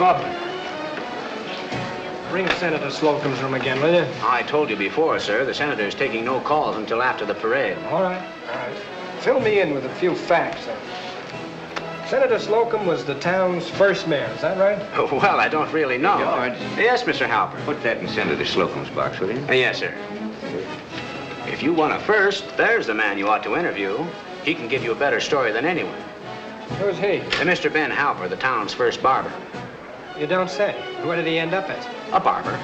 Bob, ring Senator Slocum's room again, will you? I told you before, sir, the senator's taking no calls until after the parade. All right. Fill me in with a few facts, then. Senator Slocum was the town's first mayor, is that right? Well, I don't really know. George. Yes, Mr. Halper. Put that in Senator Slocum's box, will you? Yes, sir. If you want a first, there's the man you ought to interview. He can give you a better story than anyone. Who's he? Mr. Ben Halper, the town's first barber. You don't say. Where did he end up as? A barber.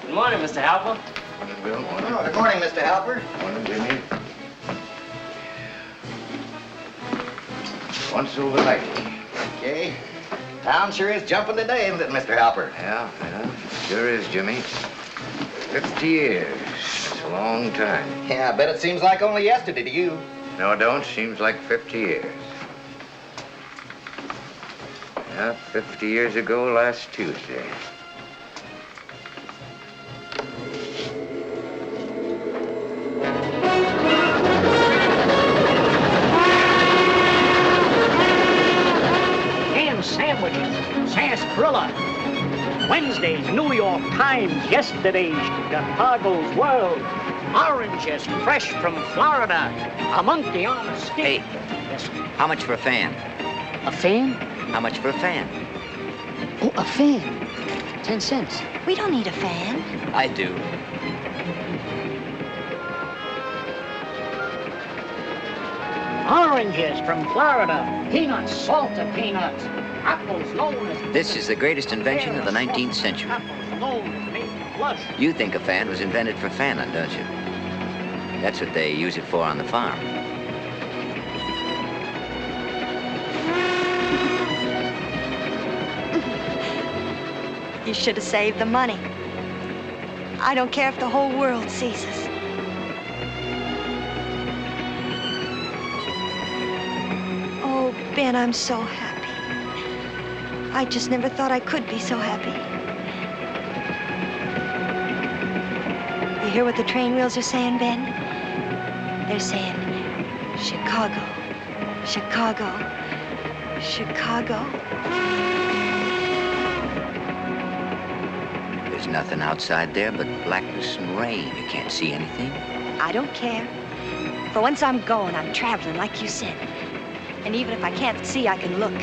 Good morning, Mr. Halper. Morning, Bill. Morning. Oh, good morning, Mr. Halper. Morning, Jimmy. Once overnight. Okay. Town sure is jumping today, isn't it, Mr. Halper? Yeah, sure is, Jimmy. 50 years. That's a long time. Yeah, I bet it seems like only yesterday to you. No, it don't. Seems like 50 years. Yeah, 50 years ago last Tuesday. Ham sandwiches, sarsaparilla. Wednesday's New York Times, yesterday's Chicago's World. Oranges fresh from Florida, a monkey on a stick. Hey, Yes, how much for a fan? a fan? How much for a fan? Oh, a fan. 10 cents. We don't need a fan. I do. Oranges from Florida, peanuts, salted peanuts, apples known as... This is the greatest invention of the 19th century. Apples known as made to blush. You think a fan was invented for fanning, don't you? That's what they use it for on the farm. You should have saved the money. I don't care if the whole world sees us. Oh, Ben, I'm so happy. I just never thought I could be so happy. You hear what the train wheels are saying, Ben? They're saying, Chicago, Chicago, Chicago. There's nothing outside there but blackness and rain. You can't see anything. I don't care. For once I'm going, I'm traveling, like you said. And even if I can't see, I can look.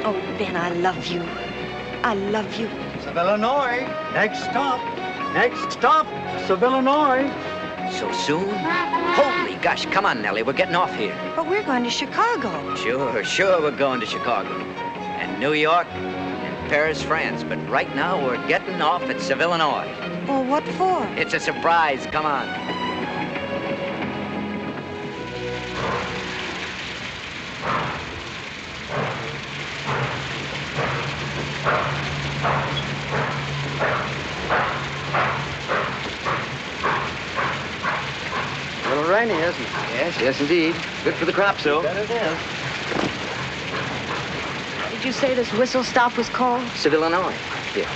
Oh, Ben, I love you. I love you. Seville, Illinois. Next stop. Next stop, Seville, Illinois. So soon? Holy gosh, come on, Nellie. We're getting off here. But we're going to Chicago. Sure, we're going to Chicago. And New York, and Paris, France. But right now, we're getting off at Seville, Illinois. Well, what for? It's a surprise. Come on. A little rainy, isn't it? Yes, indeed. Good for the crops, though. That it is. Did you say this whistle stop was called? Seville, Illinois. Here.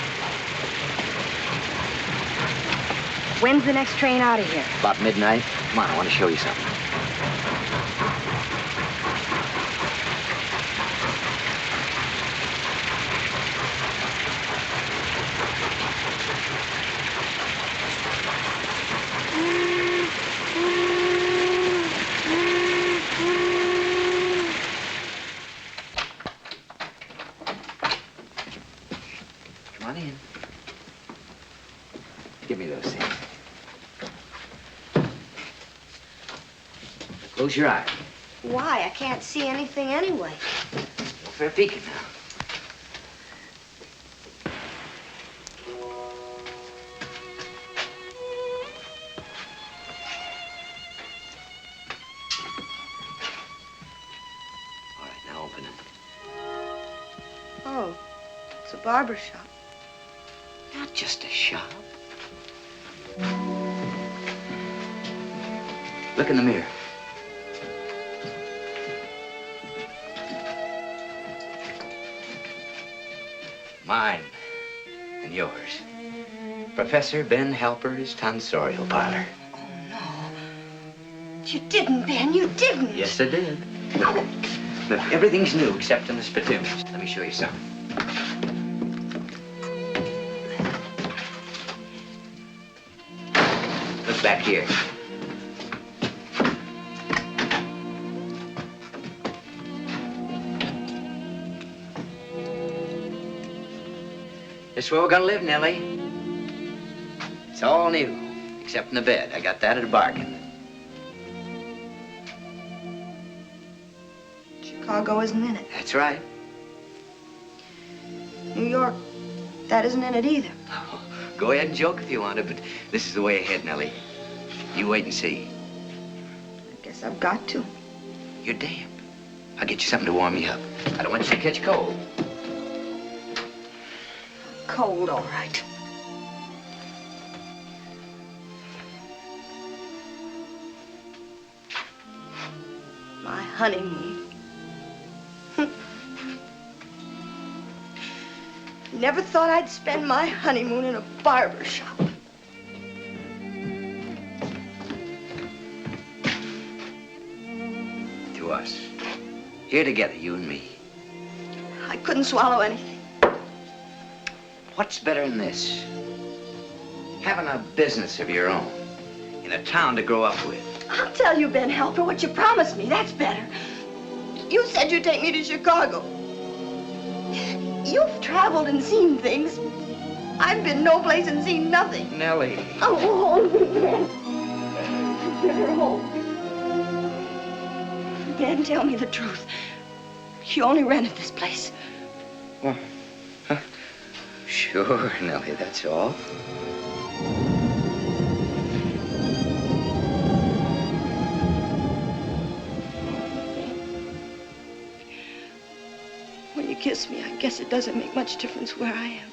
When's the next train out of here? About midnight. Come on, I want to show you something. Come on in. Give me those things. Close your eyes. Why? I can't see anything anyway. Go for a peek now. All right, now open it. Oh, it's a barber shop. Not just a shop. Look in the mirror. Mine and yours. Professor Ben Halper's tonsorial parlor. Oh, no. You didn't, Ben. You didn't. Yes, I did. Look, everything's new except in the spittoons. Let me show you something. Look back here. This is where we're gonna live, Nellie. It's all new, except in the bed. I got that at a bargain. Chicago isn't in it. That's right. New York, that isn't in it either. Go ahead and joke if you want to, but this is the way ahead, Nellie. You wait and see. I guess I've got to. You're damp. I'll get you something to warm you up. I don't want you to catch cold. Cold, all right. My honeymoon. Never thought I'd spend my honeymoon in a barber shop. To us. Here together, you and me. I couldn't swallow anything. What's better than this? Having a business of your own. In a town to grow up with. I'll tell you, Ben Helper, what you promised me. That's better. You said you'd take me to Chicago. You've traveled and seen things. I've been no place and seen nothing. Nellie. Oh, hold me, Ben. Better hold me. Ben, tell me the truth. You only rented this place. Well, sure, Nellie, that's all. When you kiss me, I guess it doesn't make much difference where I am.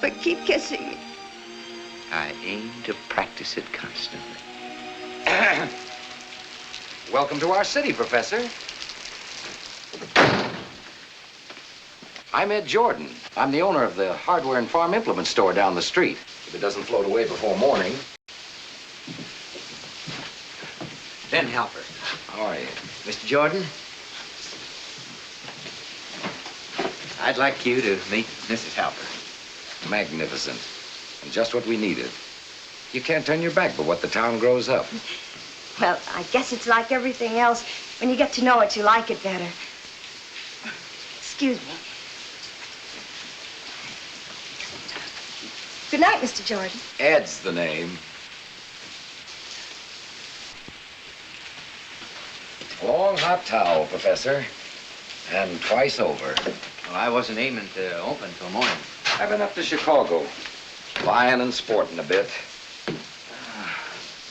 But keep kissing me. I aim to practice it constantly. Welcome to our city, Professor. I'm Ed Jordan. I'm the owner of the hardware and farm implement store down the street. If it doesn't float away before morning. Ben Helper. How are you? Mr. Jordan, I'd like you to meet Mrs. Helper. Magnificent. And just what we needed. You can't turn your back but what the town grows up. Well, I guess it's like everything else. When you get to know it, you like it better. Excuse me. Good night, Mr. Jordan. Ed's the name. A long hot towel, Professor. And twice over. Well, I wasn't aiming to open till morning. I've been up to Chicago. Flying and sporting a bit.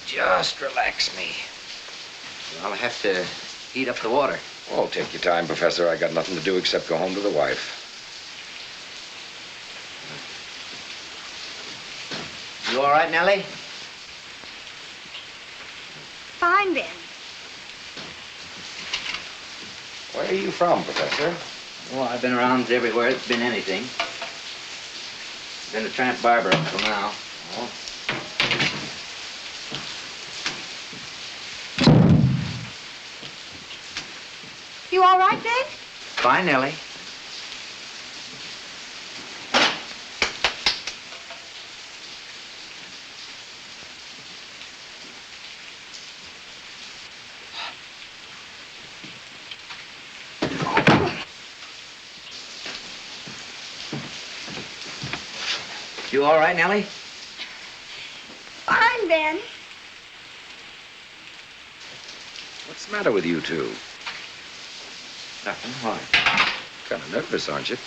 Just relax me. I'll have to heat up the water. Oh, take your time, Professor. I got nothing to do except go home to the wife. You all right, Nellie? Fine, Ben. Where are you from, Professor? Well, I've been around everywhere. It's been anything. Been a tramp barber up till now. Oh. You all right, Ben? Fine, Nellie. You all right, Nellie? Fine, Ben. What's the matter with you two? Nothing. Why? Kind of nervous, aren't you?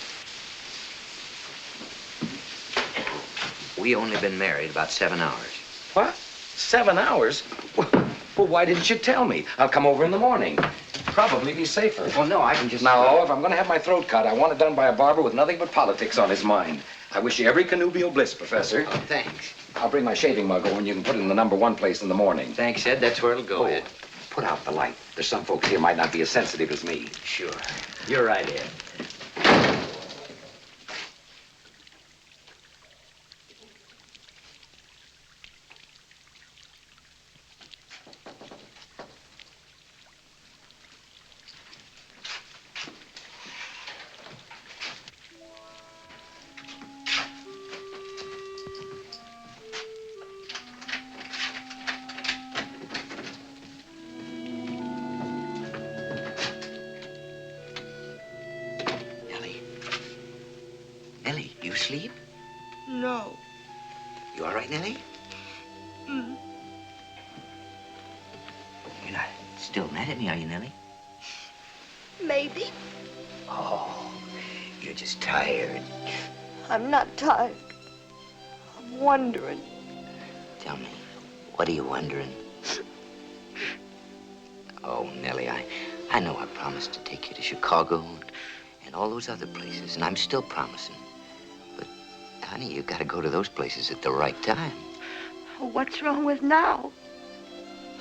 We only been married about 7 hours. What? 7 hours? Well, why didn't you tell me? I'll come over in the morning. Probably be safer. Well, no, I can just... No, if I'm going to have my throat cut, I want it done by a barber with nothing but politics on his mind. I wish you every connubial bliss, Professor. Oh, thanks. I'll bring my shaving mug over and you can put it in the #1 place in the morning. Thanks, Ed. That's where it'll go, Ed. Put out the light. There's some folks here might not be as sensitive as me. Sure. You're right, Ed. asleep? No. You all right, Nellie? Mm. You're not still mad at me, are you, Nellie? Maybe. Oh, you're just tired. I'm not tired. I'm wondering. Tell me, what are you wondering? Oh, Nellie, I know I promised to take you to Chicago and all those other places, and I'm still promising. But, honey, you gotta go to those places at the right time. What's wrong with now?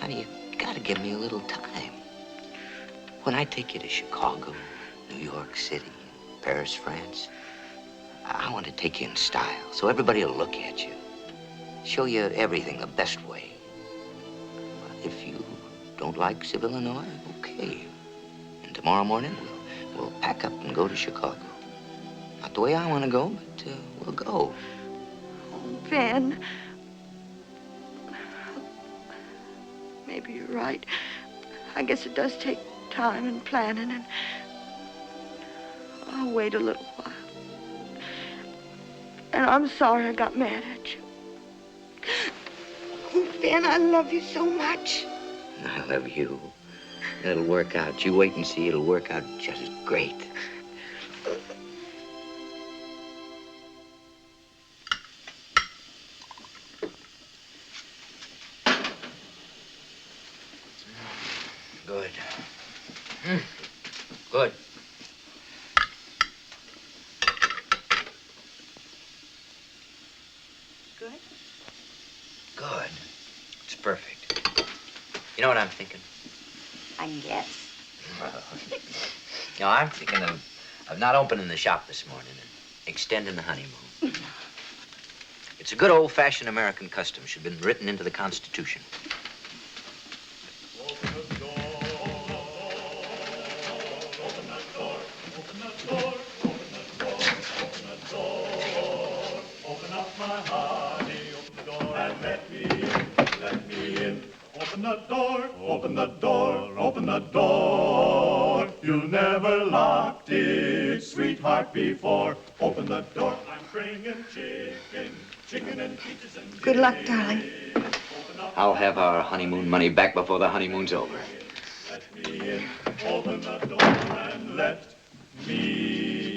Honey, you gotta give me a little time. When I take you to Chicago, New York City, Paris, France, I want to take you in style so everybody will look at you. Show you everything the best way. But if you don't like Seville, Illinois, okay. And tomorrow morning, we'll pack up and go to Chicago. Not the way I want to go, but we'll go. Oh, Ben. Maybe you're right. I guess it does take time and planning, and I'll wait a little while. And I'm sorry I got mad at you. Oh, Ben, I love you so much. I love you. It'll work out. You wait and see. It'll work out just great. Good. Good. Good? Good. It's perfect. You know what I'm thinking? I guess. No, I'm thinking of not opening the shop this morning and extending the honeymoon. It's a good old-fashioned American custom. Should have been written into the Constitution. Open the door, open the door, open the door. You never locked it, sweetheart, before. Open the door. I'm bringing chicken and peaches and Good luck, darling. I'll have our honeymoon money back before the honeymoon's over. let me in. Open the door and let me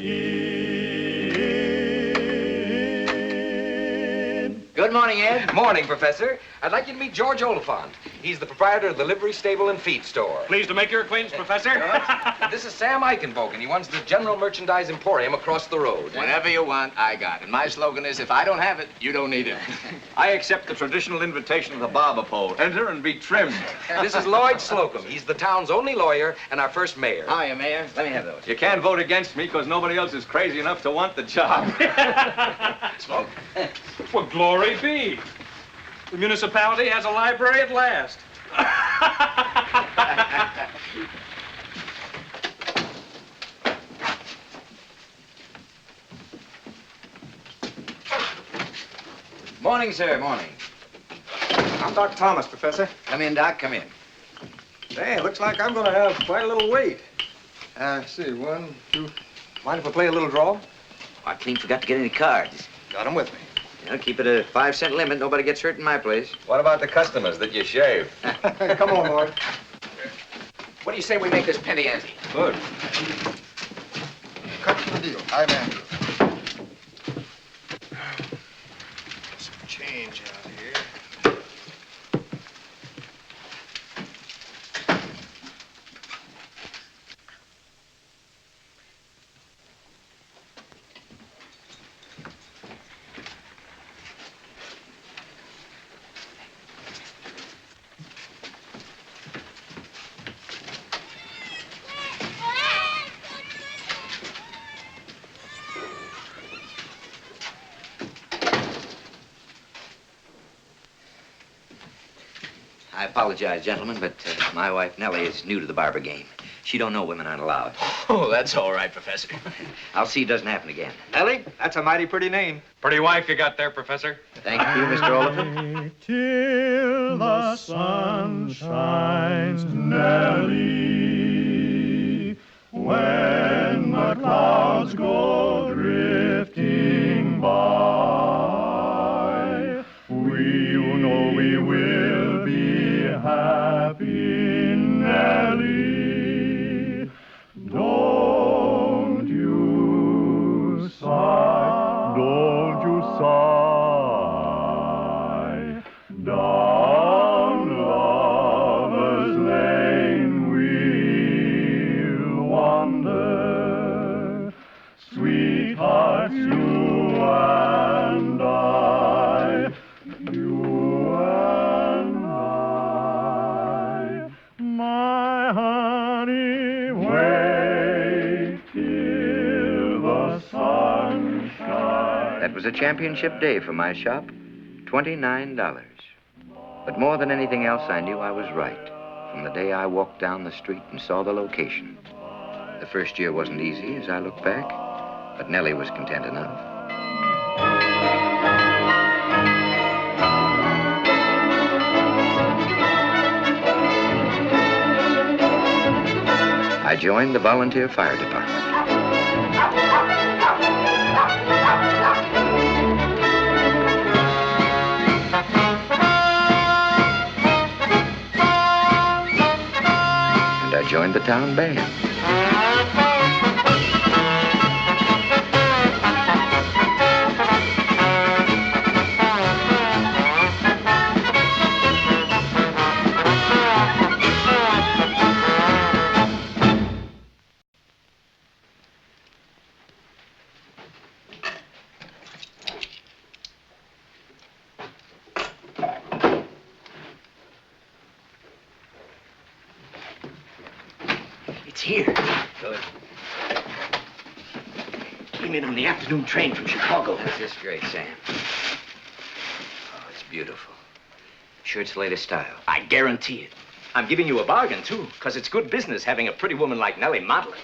in. Good morning, Ed. Morning, Professor. I'd like you to meet George Oliphant. He's the proprietor of the livery stable and feed store. Pleased to make your acquaintance, Professor. This is Sam Eichenbogen. He runs the General Merchandise Emporium across the road. Whatever you want, I got it. My slogan is, if I don't have it, you don't need it. I accept the traditional invitation of the barber pole. Enter and be trimmed. This is Lloyd Slocum. He's the town's only lawyer and our first mayor. Hiya, Mayor. Let me have those. You can't vote against me because nobody else is crazy enough to want the job. Smoke. Well, glory be. The municipality has a library at last. Morning, sir. Morning. I'm Doc Thomas, Professor. Come in, Doc. Come in. Hey, looks like I'm going to have quite a little wait. Let's see, 1, 2. Mind if I play a little draw? I clean forgot to get any cards. Got 'em with me. You know, keep it a 5-cent limit. Nobody gets hurt in my place. What about the customers that you shave? Come on, Lloyd. What do you say we make this penny ante? Good. Cut the deal. I'm Andrew. Some change out here. I apologize, gentlemen, but my wife, Nellie, is new to the barber game. She don't know women aren't allowed. Oh, that's all right, Professor. I'll see it doesn't happen again. Nellie, that's a mighty pretty name. Pretty wife you got there, Professor. Thank you, Mr. Oliphant. Till the sun shines, Nellie, when the clouds go drifting you and I, you and I, my honey, wait till the sun shines. That was a championship day for my shop. $29. But more than anything else, I knew I was right from the day I walked down the street and saw the location. The first year wasn't easy as I look back, but Nellie was content enough. I joined the volunteer fire department. And I joined the town band. It's here. Good. Came in on the afternoon train from Chicago. That's just great, Sam. Oh, it's beautiful. Sure it's the latest style. I guarantee it. I'm giving you a bargain, too, because it's good business having a pretty woman like Nellie model it.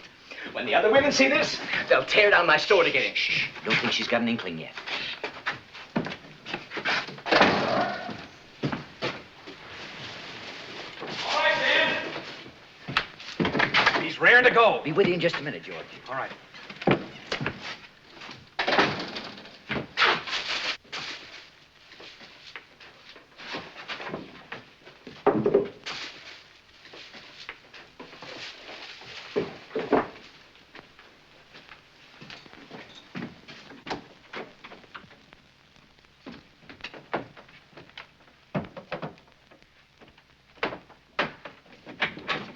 When the other women see this, they'll tear down my store to get in. Shh. Don't think she's got an inkling yet. All right, Dan. He's raring to go. Be with you in just a minute, George. All right.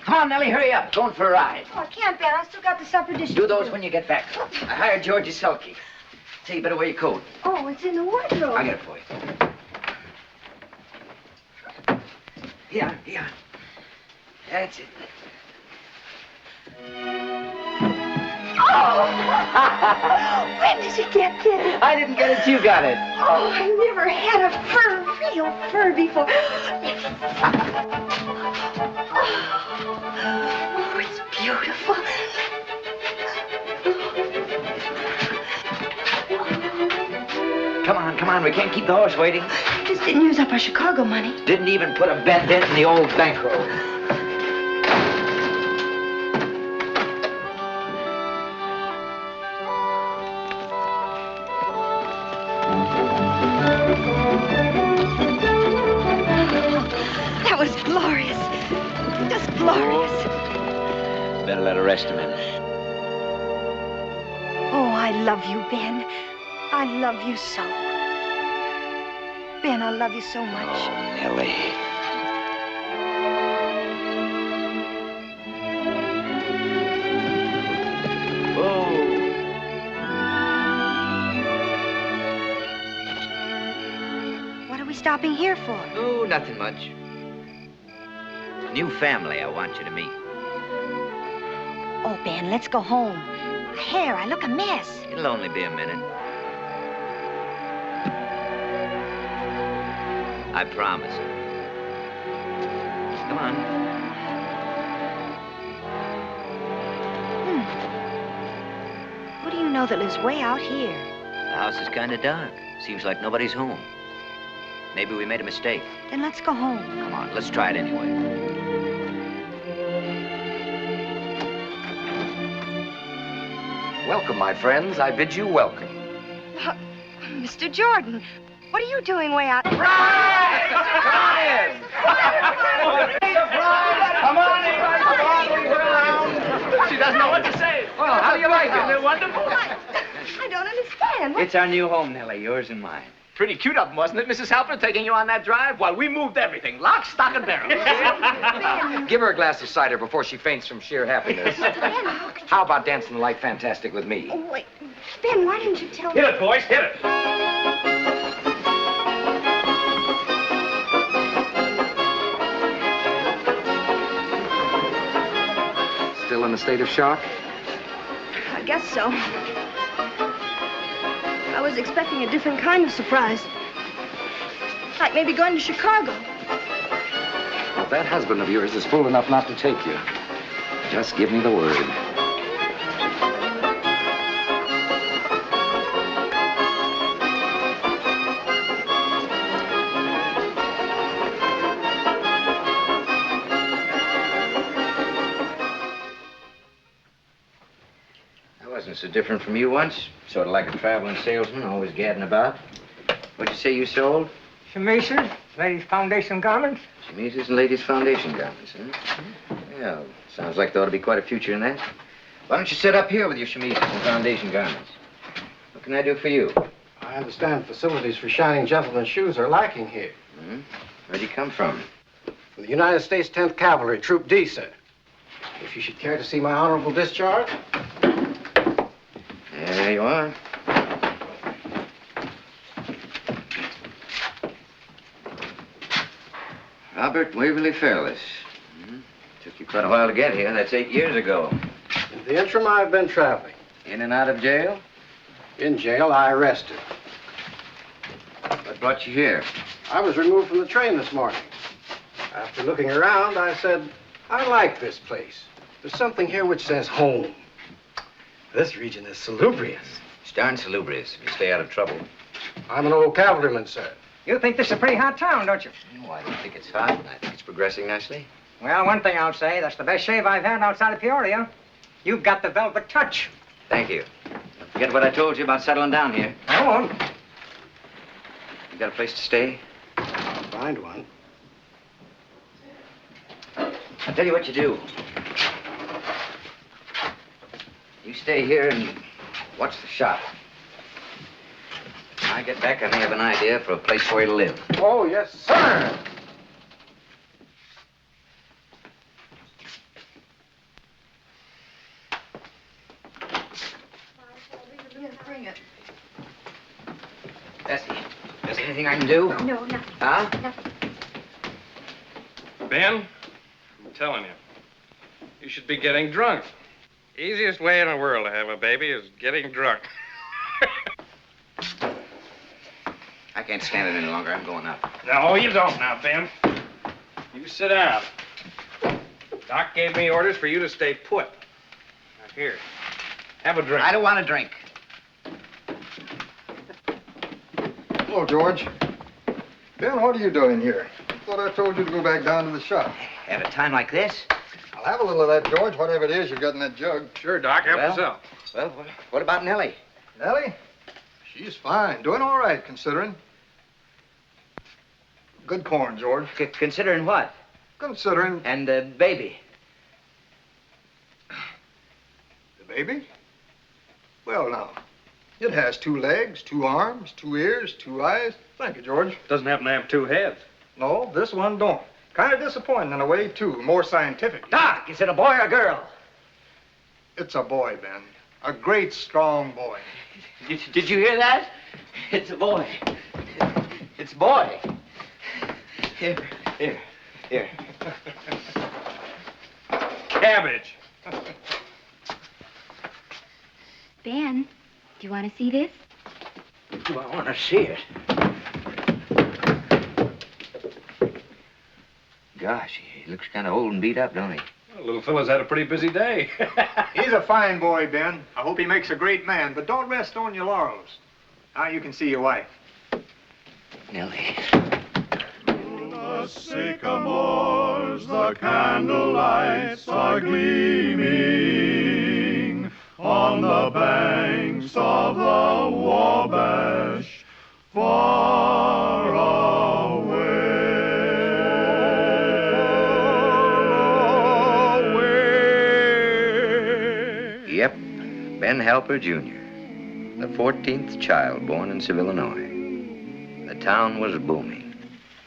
Come on, Nellie, hurry up. Going for a ride. Oh, I can't, Ben. I still got the supper dishes. Do those when you get back. I hired George's sulky. Say, you better wear your coat. Oh, it's in the wardrobe. I'll get it for you. Here. That's it. Oh! When did you get this? I didn't get it, you got it. Oh, I never had a real fur before. Oh, it's beautiful. Come on, we can't keep the horse waiting. Just didn't use up our Chicago money. Didn't even put a bend in the old bankroll. That was glorious. Just glorious. Better let her rest a minute. Oh, I love you, Ben. I love you so. Ben, I love you so much. Oh, Nellie. What are we stopping here for? Oh, nothing much. A new family I want you to meet. Oh, Ben, let's go home. My hair, I look a mess. It'll only be a minute. I promise. Come on. Who do you know that lives way out here? The house is kind of dark. Seems like nobody's home. Maybe we made a mistake. Then let's go home. Come on, let's try it anyway. Welcome, my friends. I bid you welcome. Mr. Jordan, what are you doing way out? Surprise! Come in! Come on in. She doesn't know what to say. Well, how do you like it? Isn't it wonderful? I don't understand. It's our new home, Nellie, yours and mine. Pretty cute of them, wasn't it, Mrs. Halpern, taking you on that drive? While we moved everything, lock, stock, and barrel. Give her a glass of cider before she faints from sheer happiness. How about dancing like fantastic with me? Oh, wait. Ben, why didn't you tell me? Hit it, boys, hit it. Still in a state of shock? I guess so. I was expecting a different kind of surprise. Like maybe going to Chicago. Well, that husband of yours is fool enough not to take you. Just give me the word. I wasn't so different from you once. Sort of like a traveling salesman, always gadding about. What'd you say you sold? Chemises, ladies' foundation garments. Chemises and ladies' foundation garments, huh? Yeah, sounds like there ought to be quite a future in that. Why don't you sit up here with your chemises and foundation garments? What can I do for you? I understand facilities for shining gentlemen's shoes are lacking here. Hmm? Where'd you come from? From the United States 10th Cavalry, Troop D, sir. If you should care to see my honorable discharge. There you are. Robert Waverly Fairless. Took you quite a while to get here. That's 8 years ago. In the interim, I've been traveling. In and out of jail? In jail, I arrested. What brought you here? I was removed from the train this morning. After looking around, I said, I like this place. There's something here which says home. This region is salubrious. It's darn salubrious if you stay out of trouble. I'm an old cavalryman, sir. You think this is a pretty hot town, don't you? No, I don't think it's hot. I think it's progressing nicely. Well, one thing I'll say, that's the best shave I've had outside of Peoria. You've got the velvet touch. Thank you. Don't forget what I told you about settling down here. I won't. You got a place to stay? I'll find one. I'll tell you what you do. You stay here and watch the shop. When I get back, I may have an idea for a place for you to live. Oh, yes, sir. Bring it. Bessie, is there anything I can do? No, nothing. Huh? Nothing. Ben, I'm telling you, you should be getting drunk. Easiest way in the world to have a baby is getting drunk. I can't stand it any longer. I'm going up. No, you don't now, Ben. You sit down. Doc gave me orders for you to stay put. Now, here, have a drink. I don't want to drink. Hello, George. Ben, what are you doing here? I thought I told you to go back down to the shop. At a time like this? I'll have a little of that, George, whatever it is you've got in that jug. Sure, Doc, help yourself. Well, what about Nellie? Nellie? She's fine. Doing all right, considering. Good corn, George. Considering what? Considering... And the baby. The baby? Well, now, it has 2 legs, 2 arms, 2 ears, 2 eyes. Thank you, George. Doesn't happen to have 2 heads. No, this one don't. Kind of disappointing in a way, too. More scientific. Doc, is it a boy or a girl? It's a boy, Ben. A great, strong boy. Did you hear that? It's a boy. It's a boy. Here. Cabbage. Ben, do you want to see this? Do I want to see it? Gosh, he looks kind of old and beat up, don't he? Well, little fella's had a pretty busy day. He's a fine boy, Ben. I hope he makes a great man, but don't rest on your laurels. Now you can see your wife. Nellie. The sycamores, the candlelights are gleaming on the banks of the Wabash, far away. Yep, Ben Halper, Jr., the 14th child born in Seville, Illinois. The town was booming.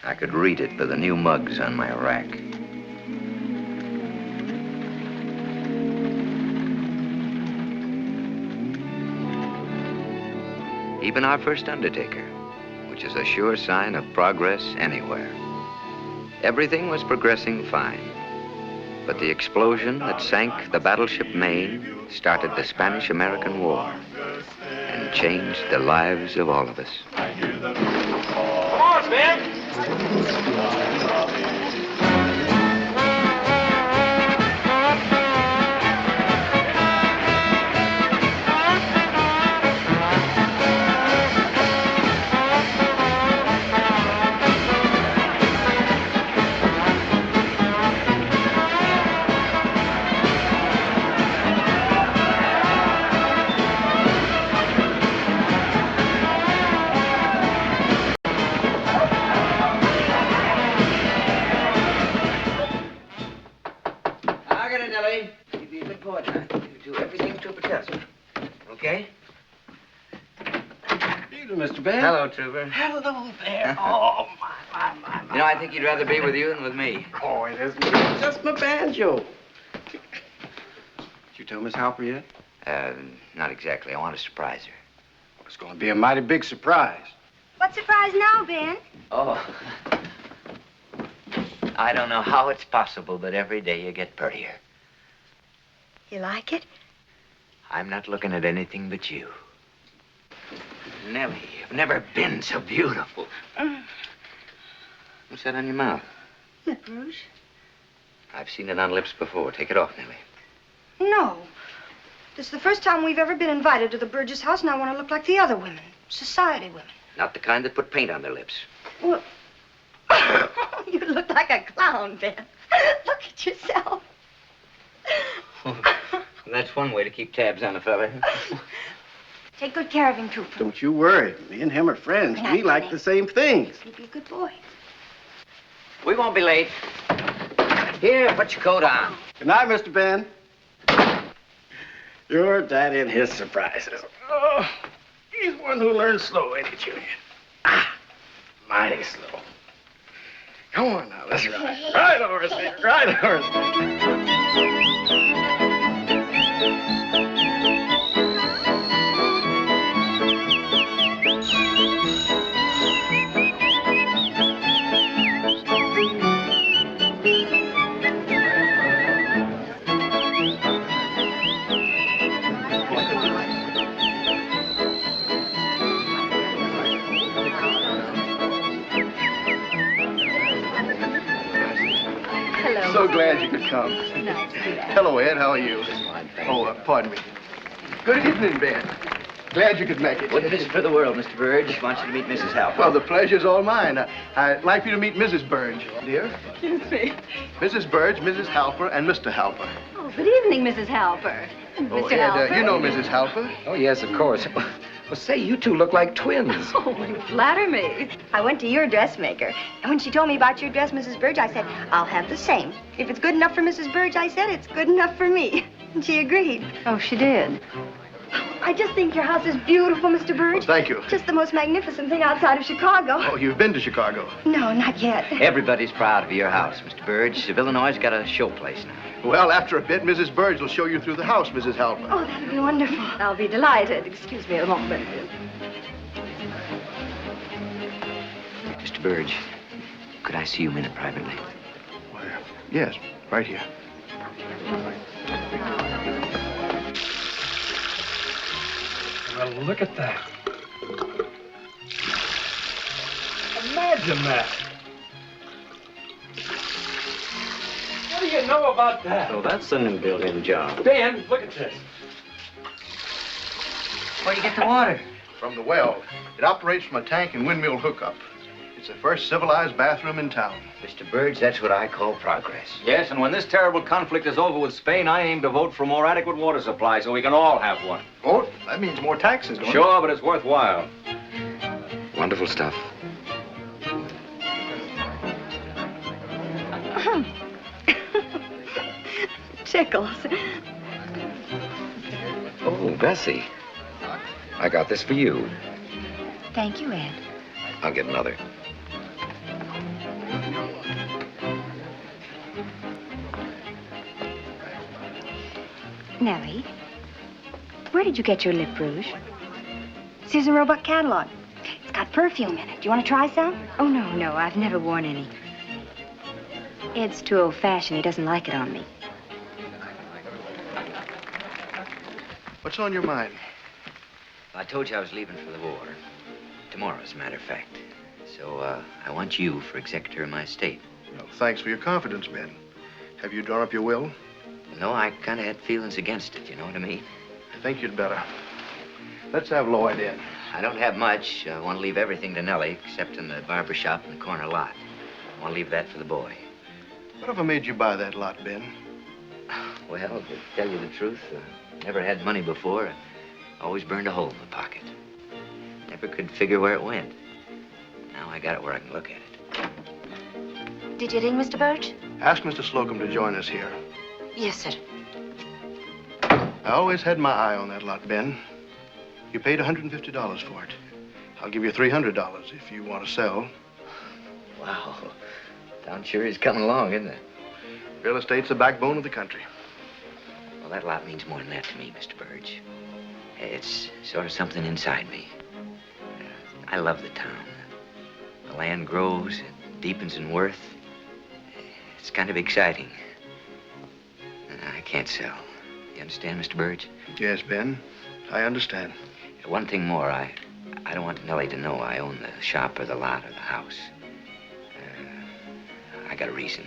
I could read it by the new mugs on my rack. Even our first undertaker, which is a sure sign of progress anywhere. Everything was progressing fine. But the explosion that sank the battleship Maine started the Spanish-American War and changed the lives of all of us. Come on, man! I got it, Nellie. You be a good boy now. You do everything Trooper tells you. Okay? Evening, Mr. Ben. Hello, Trooper. Hello there. Oh, my. You know, I think you'd rather be with you than with me. Oh, it isn't. It's just my banjo. Did you tell Miss Halper yet? Not exactly. I want to surprise her. It's going to be a mighty big surprise. What surprise now, Ben? Oh. I don't know how it's possible, but every day you get prettier. You like it? I'm not looking at anything but you. Nellie, you've never been so beautiful. What's that on your mouth? Lip rouge? I've seen it on lips before. Take it off, Nellie. No. This is the first time we've ever been invited to the Burgess house, and I want to look like the other women. Society women. Not the kind that put paint on their lips. Well, you look like a clown, Ben. Look at yourself. That's one way to keep tabs on a fella. Take good care of him, Trooper. Don't you worry. Me and him are friends. We like the same things. He'll be a good boy. We won't be late. Here, put your coat on. Good night, Mr. Ben. Your daddy and his surprises. Oh, he's one who learns slow, ain't he, Junior? Mighty slow. Come on now, let's ride. Ride, Horace, ride, Horace. So glad you could come. Hello, Ed. How are you? Oh, pardon me. Good evening, Ben. Glad you could make it. Wouldn't miss it for the world, Mr. Burge. Want you to meet Mrs. Halper. Well, the pleasure's all mine. I'd like you to meet Mrs. Burge, dear. Excuse me. Mrs. Burge, Mrs. Halper, and Mr. Halper. Oh, good evening, Mrs. Halper. Oh, Mr. Ed, Halper. you know Mrs. Halper. Oh, yes, of course. Well, say, you two look like twins. Oh, you flatter me. I went to your dressmaker, and when she told me about your dress, Mrs. Burge, I said, I'll have the same. If it's good enough for Mrs. Burge, I said, it's good enough for me. And she agreed. Oh, she did. I just think your house is beautiful, Mr. Burge. Oh, thank you. Just the most magnificent thing outside of Chicago. Oh, you've been to Chicago? No, not yet. Everybody's proud of your house, Mr. Burge. Illinois got a show place now. Well, after a bit, Mrs. Burge will show you through the house, Mrs. Halper. Oh, that'll be wonderful. I'll be delighted. Excuse me a moment. Mr. Burge, could I see you a minute privately? Yes, right here. Well, look at that. Imagine that. What do you know about that? Oh, that's an in-built-in job. Dan, look at this. Where'd you get the water? From the well. It operates from a tank and windmill hookup. It's the first civilized bathroom in town. Mr. Burge, that's what I call progress. Yes, and when this terrible conflict is over with Spain, I aim to vote for more adequate water supply so we can all have one. Vote? That means more taxes, don't it? Sure, but it's worthwhile. Wonderful stuff. Tickles. Oh, Bessie. I got this for you. Thank you, Ed. I'll get another. Nellie, where did you get your lip rouge? Susan Roebuck catalog. It's got perfume in it. Do you want to try some? Oh, no, I've never worn any. Ed's too old-fashioned. He doesn't like it on me. What's on your mind? I told you I was leaving for the war. Tomorrow, as a matter of fact. So, I want you for executor of my estate. Well, thanks for your confidence, Ben. Have you drawn up your will? No, I kind of had feelings against it, you know what I mean? I think you'd better. Let's have Lloyd in. I don't have much. I want to leave everything to Nellie, except in the barber shop in the corner lot. I want to leave that for the boy. Whatever made you buy that lot, Ben? Well, to tell you the truth, never had money before. Always burned a hole in the pocket. Never could figure where it went. Now I got it where I can look at it. Did you ring, Mr. Birch? Ask Mr. Slocum to join us here. Yes, sir. I always had my eye on that lot, Ben. You paid $150 for it. I'll give you $300 if you want to sell. Wow. Town sure is coming along, isn't it? Real estate's the backbone of the country. Well, that lot means more than that to me, Mr. Burge. It's sort of something inside me. I love the town. The land grows, it deepens in worth. It's kind of exciting. I can't sell. You understand, Mr. Burge? Yes, Ben. I understand. One thing more, I don't want Nellie to know I own the shop or the lot or the house. I got a reason.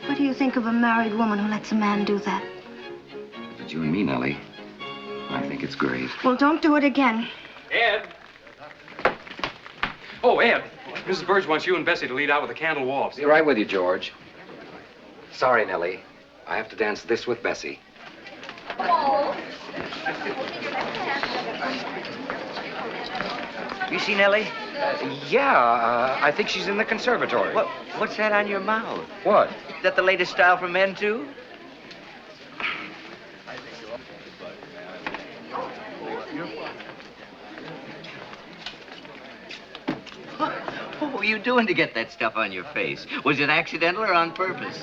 What do you think of a married woman who lets a man do that? But you and me, Nellie, I think it's great. Well, don't do it again. Ed! Oh, Ed, Mrs. Burge wants you and Bessie to lead out with a candle waltz. Be right with you, George. Sorry, Nellie. I have to dance this with Bessie. You see Nellie? I think she's in the conservatory. What's that on your mouth? What? Is that the latest style for men, too? What were you doing to get that stuff on your face? Was it accidental or on purpose?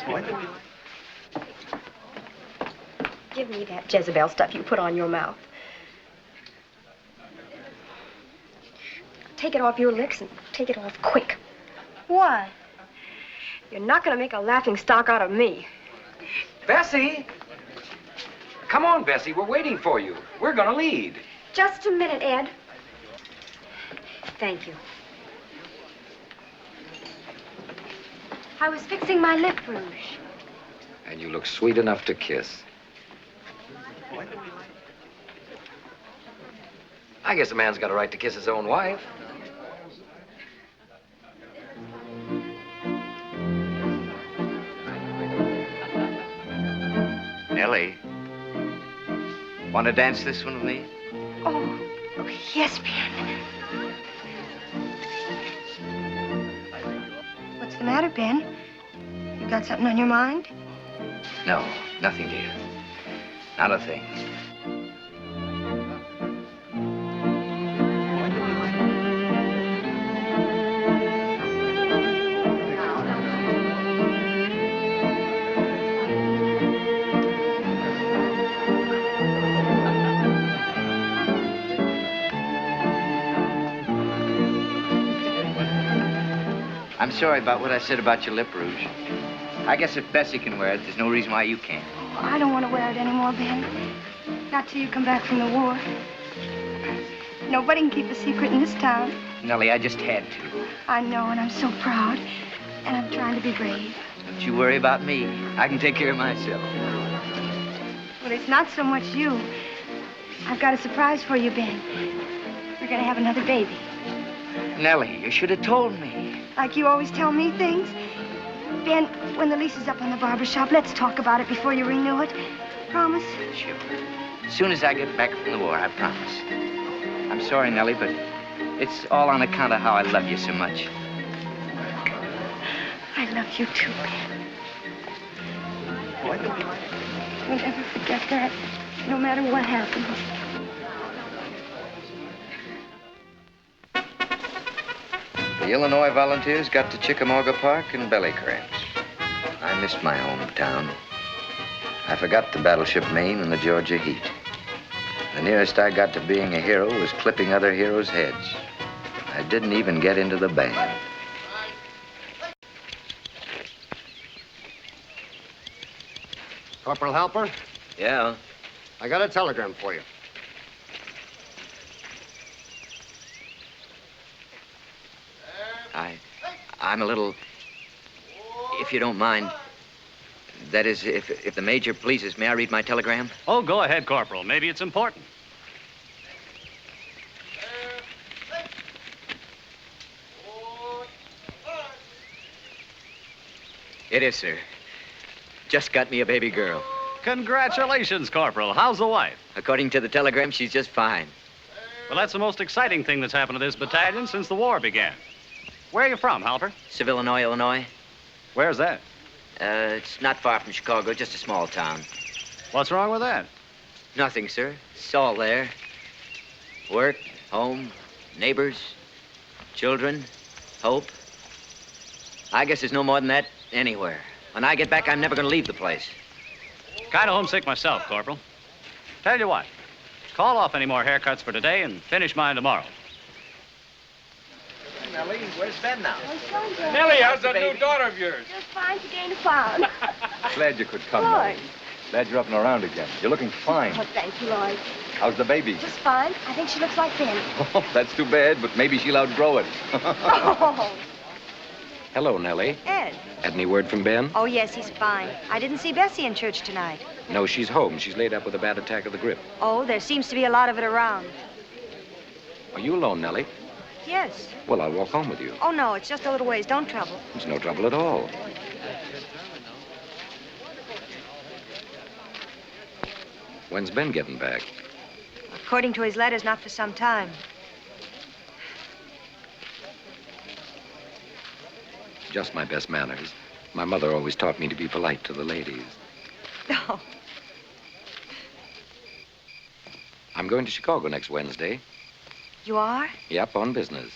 Give me that Jezebel stuff you put on your mouth. Take it off your lips and take it off quick. Why? You're not going to make a laughing stock out of me. Bessie! Come on, Bessie. We're waiting for you. We're going to lead. Just a minute, Ed. Thank you. I was fixing my lip rouge. And you look sweet enough to kiss. I guess a man's got a right to kiss his own wife. Nellie, want to dance this one with me? Oh, yes, Ben. What's the matter, Ben? You got something on your mind? No, nothing, dear. Not a thing. I'm sorry about what I said about your lip rouge. I guess if Bessie can wear it, there's no reason why you can't. I don't want to wear it anymore, Ben. Not till you come back from the war. Nobody can keep a secret in this town. Nellie, I just had to. I know, and I'm so proud. And I'm trying to be brave. Don't you worry about me. I can take care of myself. Well, it's not so much you. I've got a surprise for you, Ben. We're going to have another baby. Nellie, you should have told me. Like you always tell me things. Ben, when the lease is up on the barber shop, let's talk about it before you renew it. Promise? Sure. As soon as I get back from the war, I promise. I'm sorry, Nellie, but it's all on account of how I love you so much. I love you too, Ben. I'll never forget that, no matter what happens. The Illinois Volunteers got to Chickamauga Park and belly cramps. I missed my hometown. I forgot the battleship Maine and the Georgia heat. The nearest I got to being a hero was clipping other heroes' heads. I didn't even get into the band. Corporal Halper, Yeah? I got a telegram for you. I'm a little... If you don't mind... That is, if the Major pleases, may I read my telegram? Oh, go ahead, Corporal. Maybe it's important. It is, sir. Just got me a baby girl. Congratulations, Corporal. How's the wife? According to the telegram, she's just fine. Well, that's the most exciting thing that's happened to this battalion since the war began. Where are you from, Halper? Seville, Illinois. Where's that? It's not far from Chicago, just a small town. What's wrong with that? Nothing, sir. It's all there. Work, home, neighbors, children, hope. I guess there's no more than that anywhere. When I get back, I'm never going to leave the place. Kind of homesick myself, Corporal. Tell you what, call off any more haircuts for today and finish mine tomorrow. Nellie, where's Ben now? Nellie, how's that new daughter of yours? Just fine to gain a pound. Glad you could come, Lloyd. Nellie. Glad you're up and around again. You're looking fine. Oh, thank you, Lloyd. How's the baby? Just fine. I think she looks like Ben. Oh, that's too bad, but maybe she'll outgrow it. Oh, Hello, Nellie. Ed. Had any word from Ben? Oh, yes, he's fine. I didn't see Bessie in church tonight. No, she's home. She's laid up with a bad attack of the grip. Oh, there seems to be a lot of it around. Are you alone, Nellie? Yes. Well, I'll walk home with you. Oh, no, it's just a little ways. Don't trouble. It's no trouble at all. When's Ben getting back? According to his letters, not for some time. Just my best manners. My mother always taught me to be polite to the ladies. Oh. I'm going to Chicago next Wednesday. You are? Yep, on business.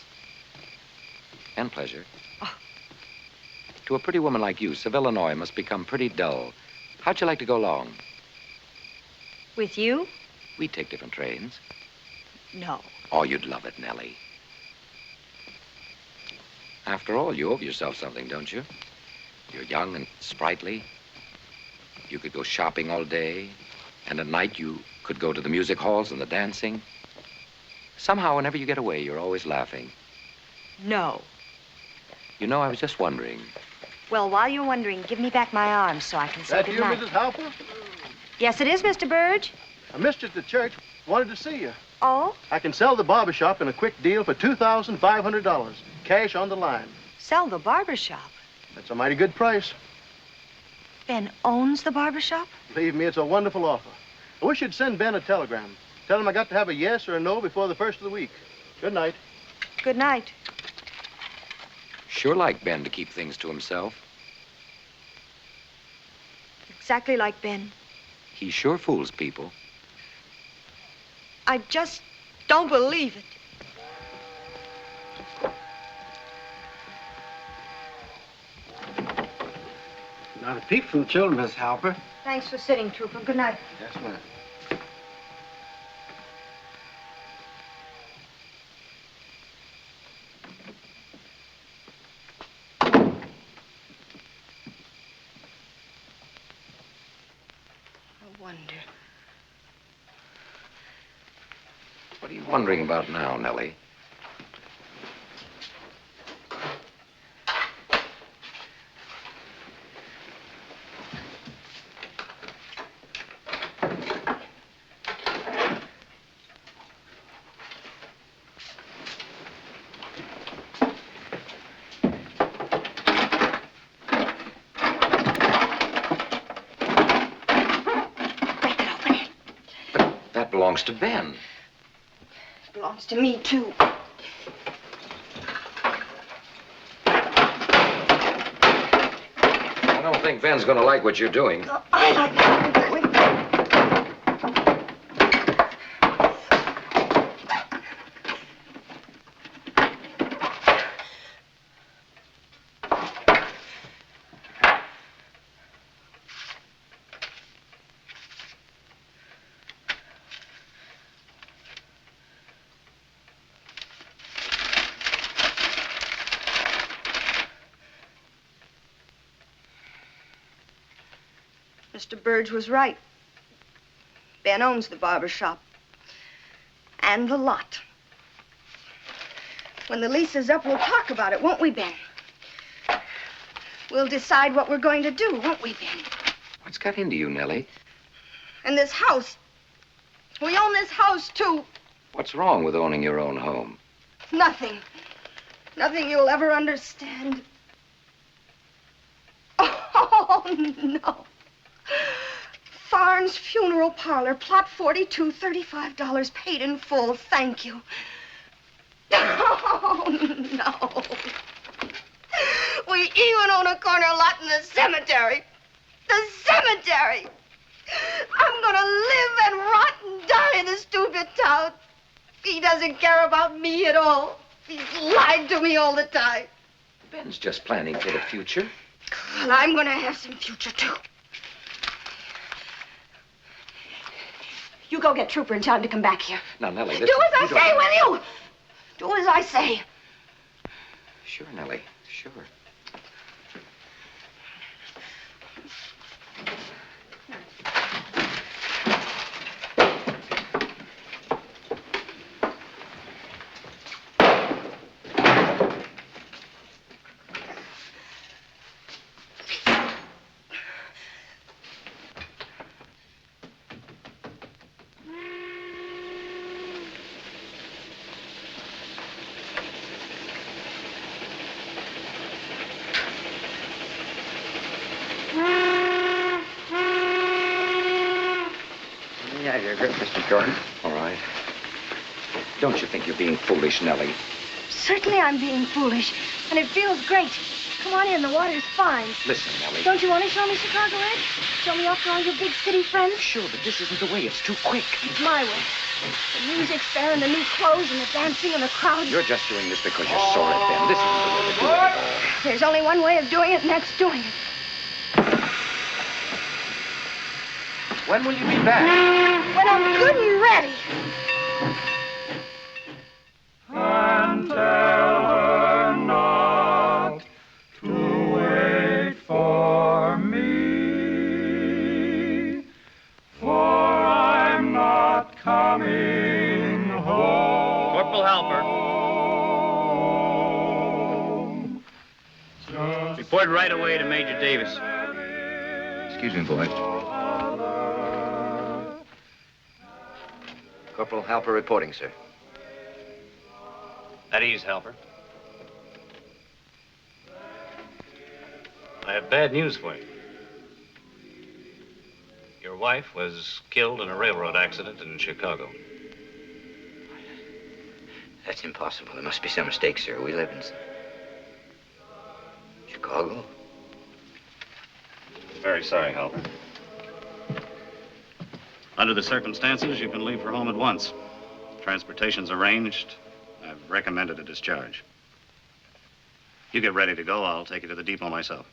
And pleasure. Oh. To a pretty woman like you, Seville, Illinois must become pretty dull. How'd you like to go along? With you? We take different trains. No. Oh, you'd love it, Nellie. After all, you owe yourself something, don't you? You're young and sprightly. You could go shopping all day, and at night you could go to the music halls and the dancing. Somehow, whenever you get away, you're always laughing. No. You know, I was just wondering. Well, while you're wondering, give me back my arm so I can say That you, goodnight. Mrs. Halper? Yes, it is, Mr. Burge. I missed you at the church. Wanted to see you. Oh? I can sell the barber shop in a quick deal for $2,500. Cash on the line. Sell the barber shop. That's a mighty good price. Ben owns the barber shop? Believe me, it's a wonderful offer. I wish you'd send Ben a telegram. Tell him I got to have a yes or a no before the first of the week. Good night. Good night. Sure like Ben to keep things to himself. Exactly like Ben. He sure fools people. I just don't believe it. Not a peep from the children, Miss Halper. Thanks for sitting, Trooper. Good night. Yes, ma'am. I wonder. What are you wondering about now, Nellie? That belongs to Ben. It belongs to me, too. I don't think Ben's gonna like what you're doing. I like what I'm doing. Mr. Burge was right. Ben owns the barber shop. And the lot. When the lease is up, we'll talk about it, won't we, Ben? We'll decide what we're going to do, won't we, Ben? What's got into you, Nellie? And this house. We own this house, too. What's wrong with owning your own home? Nothing. Nothing you'll ever understand. Oh, no. Farn's Funeral Parlor, plot 42, $35 paid in full. Thank you. Oh, no. We even own a corner lot in the cemetery. The cemetery. I'm gonna live and rot and die in this stupid town. He doesn't care about me at all. He's lied to me all the time. Ben's just planning for the future. Well, I'm gonna have some future, too. You go get Trooper and tell him to come back here. Now, Nellie, Do listen. as I say, will you? Do as I say. Sure, Nellie, sure. Yeah, your grip, Mr. Jordan. All right. Don't you think you're being foolish, Nellie? Certainly I'm being foolish, and it feels great. Come on in, the water's fine. Listen, Nellie. Don't you want to show me Chicago Ed? Show me off to all your big city friends? Sure, but this isn't the way. It's too quick. It's my way. The music's there, and the new clothes, and the dancing, and the crowd. You're just doing this because you're sore at Ben. This isn't the way to do it at all. There's only one way of doing it, and that's doing it. When will you be back? When I'm good and ready. And tell her not to wait for me, for I'm not coming home. Corporal Halper. Report right away to Major Davis. Excuse me, boys. Corporal Halper reporting, sir. At ease, Halper. I have bad news for you. Your wife was killed in a railroad accident in Chicago. That's impossible. There must be some mistake, sir. We live in Chicago. Very sorry, Halper. Under the circumstances, you can leave for home at once. Transportation's arranged. I've recommended a discharge. You get ready to go. I'll take you to the depot myself.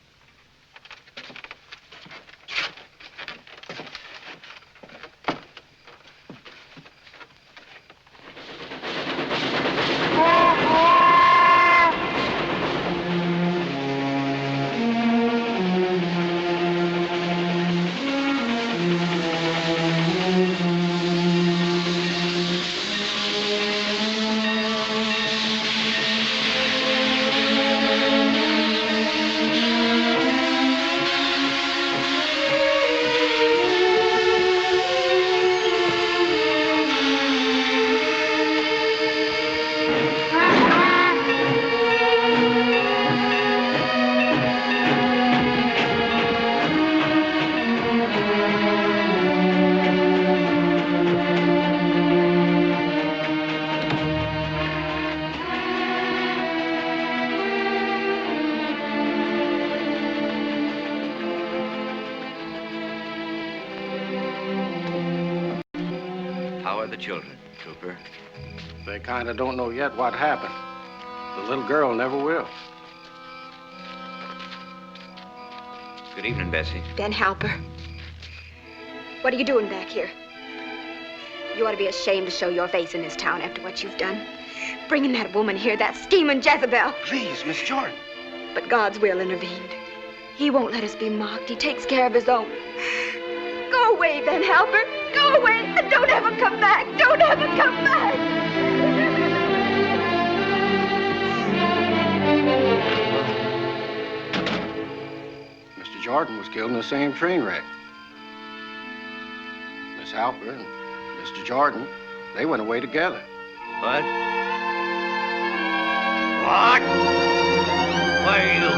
How are the children, Trooper? They kind of don't know yet what happened. The little girl never will. Good evening, Bessie. Ben Halper. What are you doing back here? You ought to be ashamed to show your face in this town after what you've done. Bringing that woman here, that scheming Jezebel. Please, Miss Jordan. But God's will intervened. He won't let us be mocked. He takes care of his own. Go away, Ben Halper. Go away and don't ever come back. Don't ever come back. Mr. Jordan was killed in the same train wreck. Miss Halper and Mr. Jordan, they went away together. What? What? Why are you?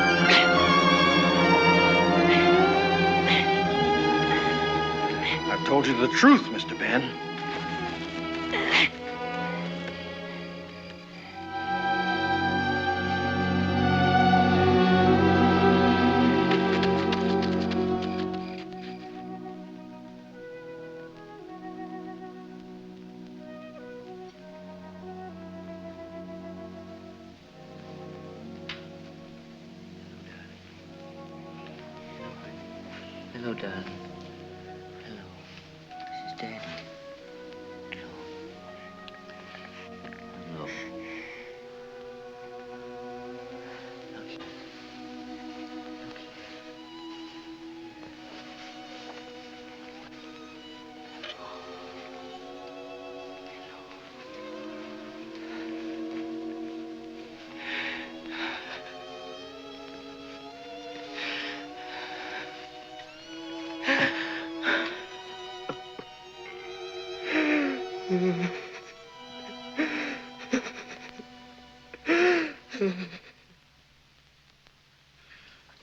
I've told you the truth, Mr. Ben. Hello, darling. Hello. This is Daddy. Hello. Hello. Okay.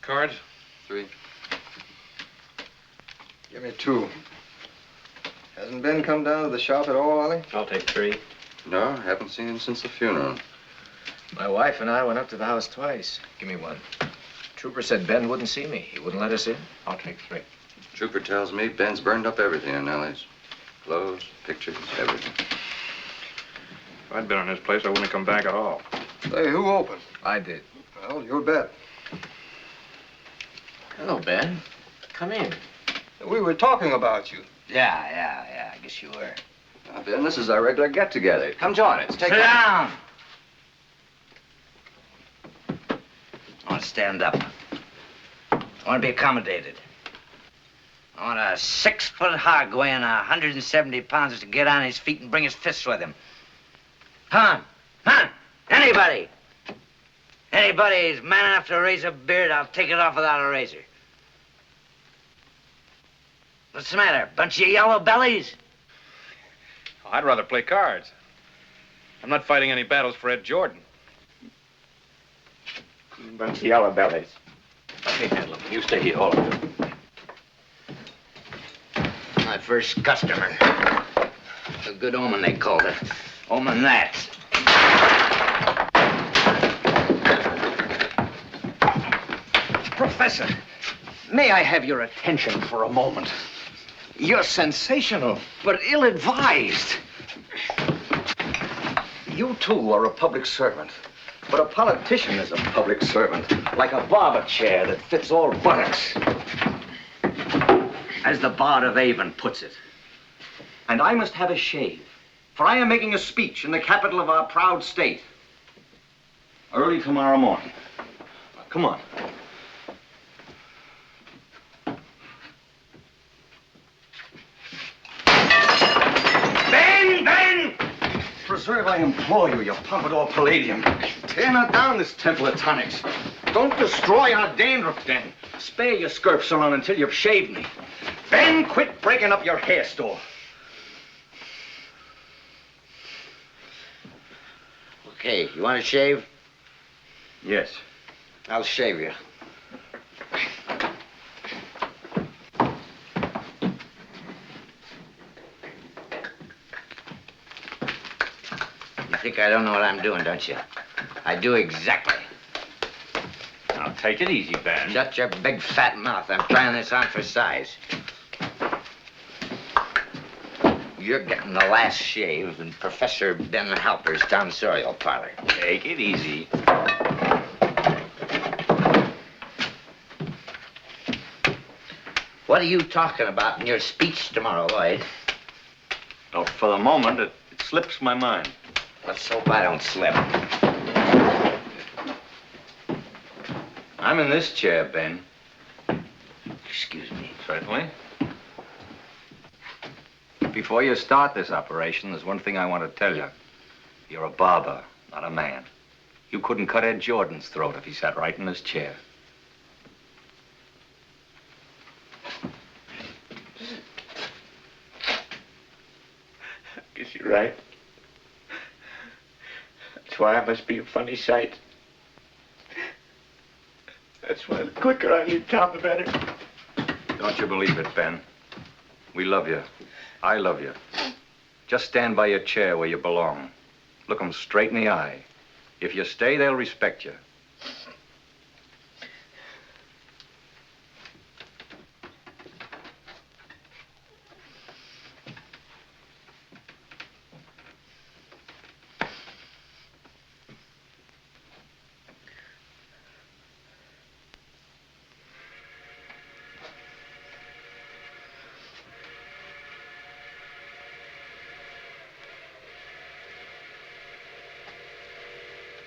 Cards? 3. Give me 2. Hasn't Ben come down to the shop at all, Ollie? I'll take 3. No, haven't seen him since the funeral. My wife and I went up to the house twice. Give me 1. Trooper said Ben wouldn't see me. He wouldn't let us in. I'll take 3. Trooper tells me Ben's burned up everything in Nellie's. Clothes, pictures, everything. If I'd been on his place, I wouldn't have come back at all. Say, who opened? I did. Well, your bet. Hello, Ben. Come in. We were talking about you. Yeah, I guess you were. Now, Ben, this is our regular get-together. Come join us. Take Sit down. I want to stand up. I want to be accommodated. I want a 6-foot hog weighing 170 pounds to get on his feet and bring his fists with him. Come on. Anybody. Anybody who's man enough to raise a beard, I'll take it off without a razor. What's the matter? Bunch of yellow bellies? I'd rather play cards. I'm not fighting any battles for Ed Jordan. Bunch of yellow bellies. Hey, handle him. You stay here, all of you. My first customer. A good omen, they called it. Omen that. Professor, may I have your attention for a moment? You're sensational, but ill-advised. You, too, are a public servant. But a politician is a public servant, like a barber chair that fits all buttocks. As the Bard of Avon puts it. And I must have a shave, for I am making a speech in the capital of our proud state. Early tomorrow morning. Come on. Ben! Preserve, I implore you, your pompadour palladium. Tear not down this temple of tonics. Don't destroy our dandruff den. Spare your scurf salon until you've shaved me. Ben, quit breaking up your hair store. Okay, you want to shave? Yes. I'll shave you. You think I don't know what I'm doing, don't you? I do exactly. Now, take it easy, Ben. Shut your big fat mouth. I'm trying this on for size. You're getting the last shave in Professor Ben Halper's tonsorial parlor. Take it easy. What are you talking about in your speech tomorrow, Lloyd? Oh, for the moment, it slips my mind. Let's hope I don't slip. I'm in this chair, Ben. Excuse me. Certainly. Before you start this operation, there's one thing I want to tell you. You're a barber, not a man. You couldn't cut Ed Jordan's throat if he sat right in this chair. I guess you're right. That's why I must be a funny sight. That's why the quicker I leave town, the better. Don't you believe it, Ben? We love you. I love you. Just stand by your chair where you belong. Look them straight in the eye. If you stay, they'll respect you.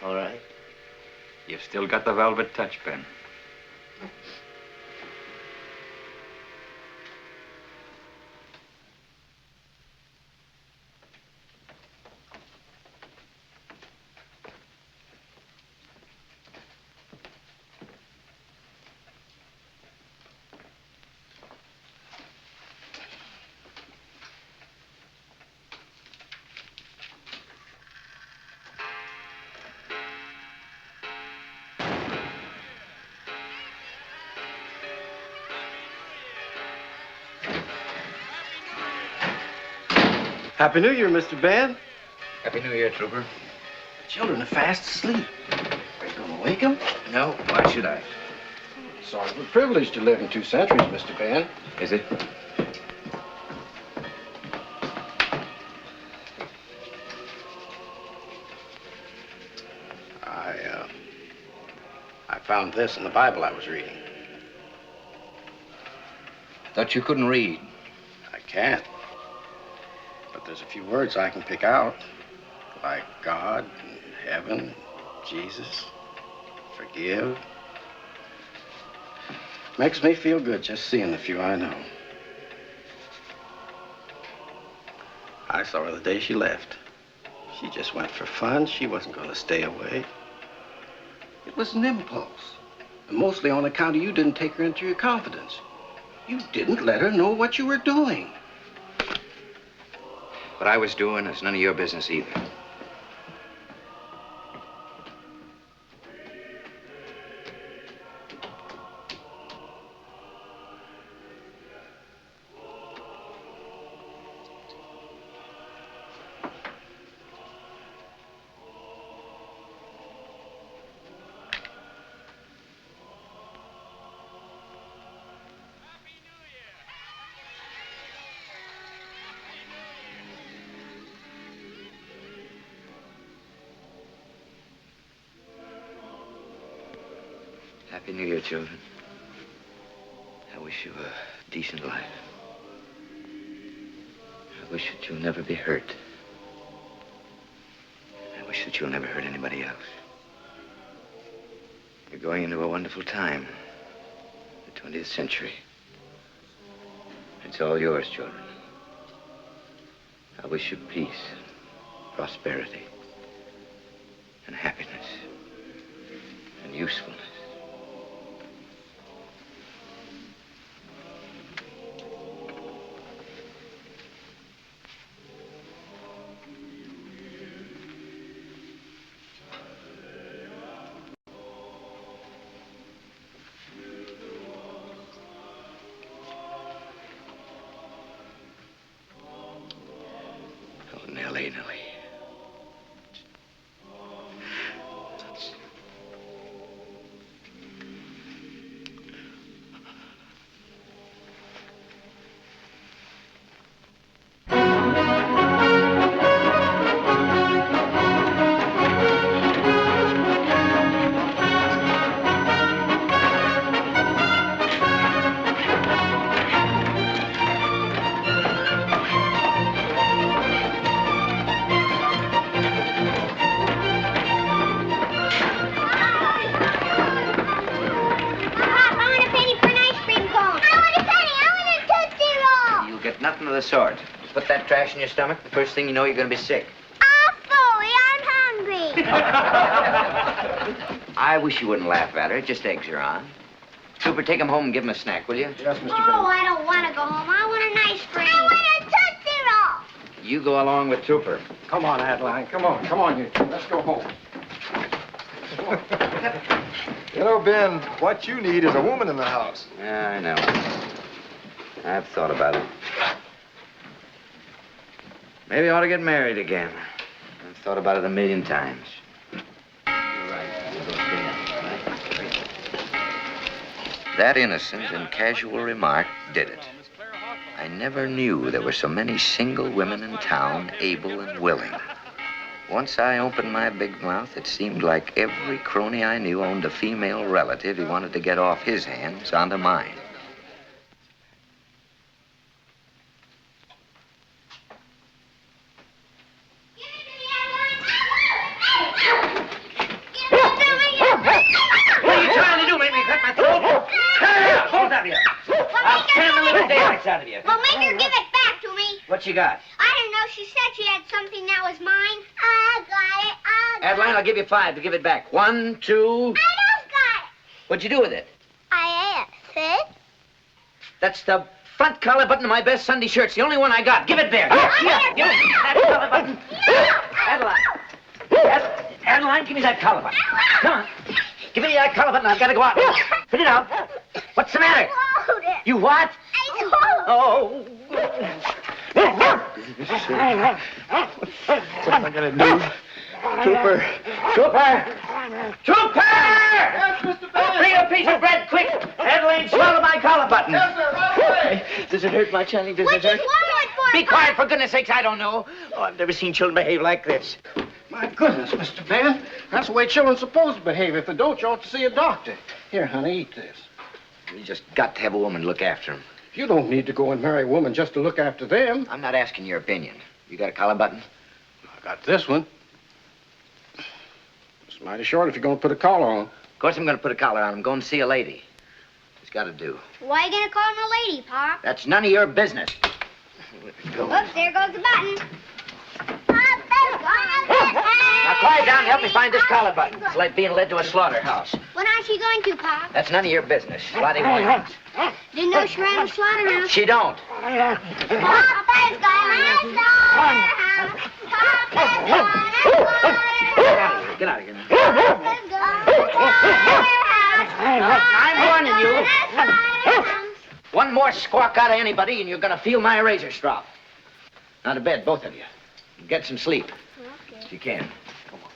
All right. You've still got the velvet touch, Ben. Happy New Year, Mr. Ben. Happy New Year, Trooper. The children are fast asleep. Are you going to wake them? No, why should I? Sort of a privilege to live in 2 centuries, Mr. Ben. Is it? I found this in the Bible I was reading. Thought you couldn't read. I can't. But there's a few words I can pick out, like God, and heaven, Jesus, forgive. Makes me feel good just seeing the few I know. I saw her the day she left. She just went for fun. She wasn't going to stay away. It was an impulse. And mostly on account of you didn't take her into your confidence. You didn't let her know what you were doing. What I was doing is none of your business either. Happy New Year, children. I wish you a decent life. I wish that you'll never be hurt. I wish that you'll never hurt anybody else. You're going into a wonderful time, the 20th century. It's all yours, children. I wish you peace, prosperity, and happiness, and usefulness. Oh, Nellie, Nellie. the sort. Put that trash in your stomach, the first thing you know, you're going to be sick. Foley, I'm hungry. I wish you wouldn't laugh at her. Just eggs her on. Cooper, take him home and give him a snack, will you? Yes, Mr. Oh, I don't want to go home. I want an ice cream. I want a Tootsie Roll. You go along with Trooper. Come on, Adeline. Come on, you two. Let's go home. You know, Ben, what you need is a woman in the house. Yeah, I know. I've thought about it. Maybe I ought to get married again. I've thought about it a million times. You're right. We'll go stay out, right? That innocent and casual remark did it. I never knew there were so many single women in town, able and willing. Once I opened my big mouth, it seemed like every crony I knew owned a female relative he wanted to get off his hands onto mine. What are you trying to do? Make me cut my throat? Both of you. I'll tear the living daylights out of you. Well, make her give it back to me. What you got? I don't know. She said she had something that was mine. I got it. Adeline, I'll give you 5 to give it back. 1, 2. I don't got it. What'd you do with it? I asked it. That's the front collar button of my best Sunday shirt. It's the only one I got. Give it there. Here, give me that collar button. Adeline. Adeline, give me that collar button. Come on. Give me that collar button. I've got to go out. Put it out. What's the matter? Hold it. You what? Oh. What's I gonna do? Trooper! Yes, Mr. Bennett! Bring a piece of bread, quick! Adeline, swallow my collar button. Yes, sir, right away! Does it hurt, my Charlie? Does What it you hurt? swallow it for? Be quiet, for goodness sakes, I don't know. Oh, I've never seen children behave like this. My goodness, Mr. Ben. That's the way children's supposed to behave. If they don't, you ought to see a doctor. Here, honey, eat this. You just got to have a woman look after him. You don't need to go and marry a woman just to look after them. I'm not asking your opinion. You got a collar button? I got this one. It's mighty short if you're going to put a collar on. Of course I'm going to put a collar on. I'm going to see a lady. It's got to do. Why are you going to call him a lady, Pop? That's none of your business. Oops, there goes the button. Now quiet down and help me find this collar button. It's like being led to a slaughterhouse. When aren't you going to, Pop? That's none of your business. Bloody mornings. Didn't know she ran a slaughterhouse. She don't. Papa's going to slaughterhouse. Papa's going to slaughterhouse. Get out of here. Papa's going to slaughterhouse. I'm warning you. One more squawk out of anybody and you're going to feel my razor strop. Now to bed, both of you. Get some sleep. Okay. If you can. Come on.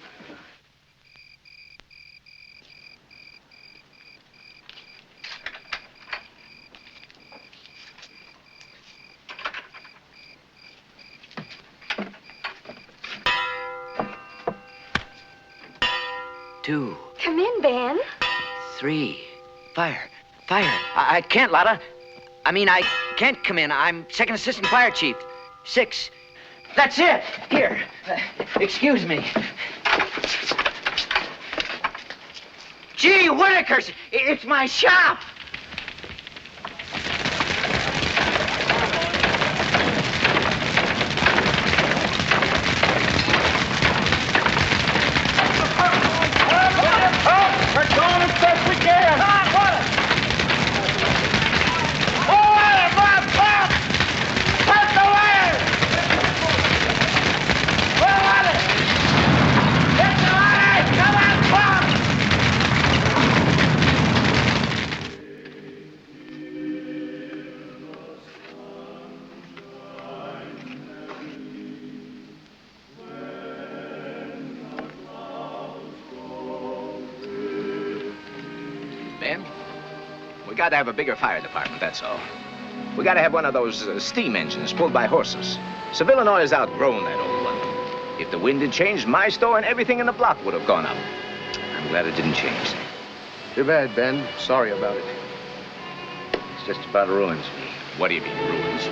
Two. Come in, Ben. 3. Fire. Fire. I can't, Lotta. I mean, I can't come in. I'm second assistant fire chief. 6. That's it. Here. Excuse me. Gee, Whitakers, it's my shop. We're going as best we can. Ben, we got to have a bigger fire department, that's all. We got to have one of those steam engines pulled by horses. Seville, Illinois has outgrown that old one. If the wind had changed, my store and everything in the block would have gone up. I'm glad it didn't change. Too bad, Ben. Sorry about it. It's just about ruins me. What do you mean, ruins?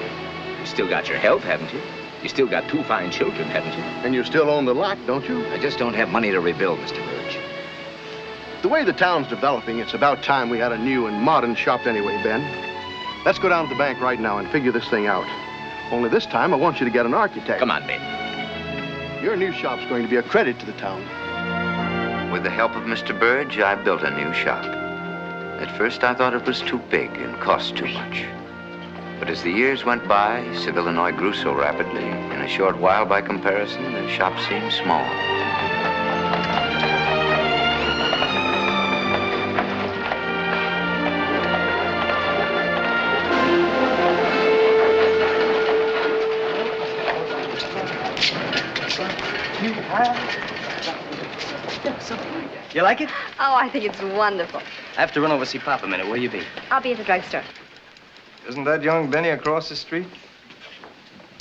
You still got your health, haven't you? You still got 2 fine children, haven't you? And you still own the lot, don't you? I just don't have money to rebuild, Mr. Burge. The way the town's developing, it's about time we had a new and modern shop anyway, Ben. Let's go down to the bank right now and figure this thing out. Only this time, I want you to get an architect. Come on, Ben. Your new shop's going to be a credit to the town. With the help of Mr. Burge, I built a new shop. At first, I thought it was too big and cost too much. But as the years went by, Illinois grew so rapidly, in a short while, by comparison, the shop seemed small. You like it? Oh, I think it's wonderful. I have to run over to see Pop a minute. Where you be? I'll be at the drugstore. Isn't that young Benny across the street?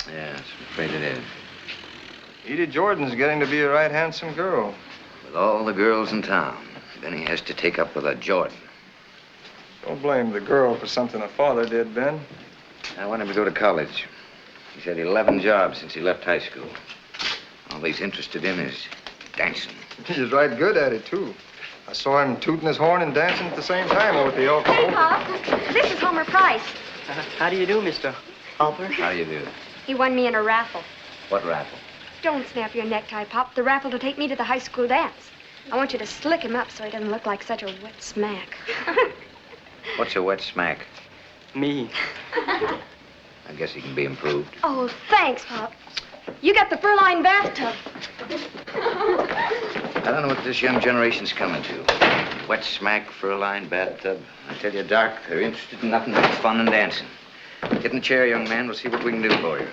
Yes, I'm afraid it is. Edie Jordan's getting to be a right handsome girl. With all the girls in town, Benny has to take up with a Jordan. Don't blame the girl for something her father did, Ben. I want him to go to college. He's had 11 jobs since he left high school. All he's interested in is dancing. He's right good at it, too. I saw him tooting his horn and dancing at the same time over at the Elk Hey, Grove. Pop. This is Homer Price. How do you do, Mr. Halper? How do you do? He won me in a raffle. What raffle? Don't snap your necktie, Pop. The raffle to take me to the high school dance. I want you to slick him up so he doesn't look like such a wet smack. What's a wet smack? Me. I guess he can be improved. Oh, thanks, Pop. You got the fur-lined bathtub. I don't know what this young generation's coming to. Wet smack, fur-lined bathtub. I tell you, Doc, they're interested in nothing but fun and dancing. Get in the chair, young man. We'll see what we can do for you.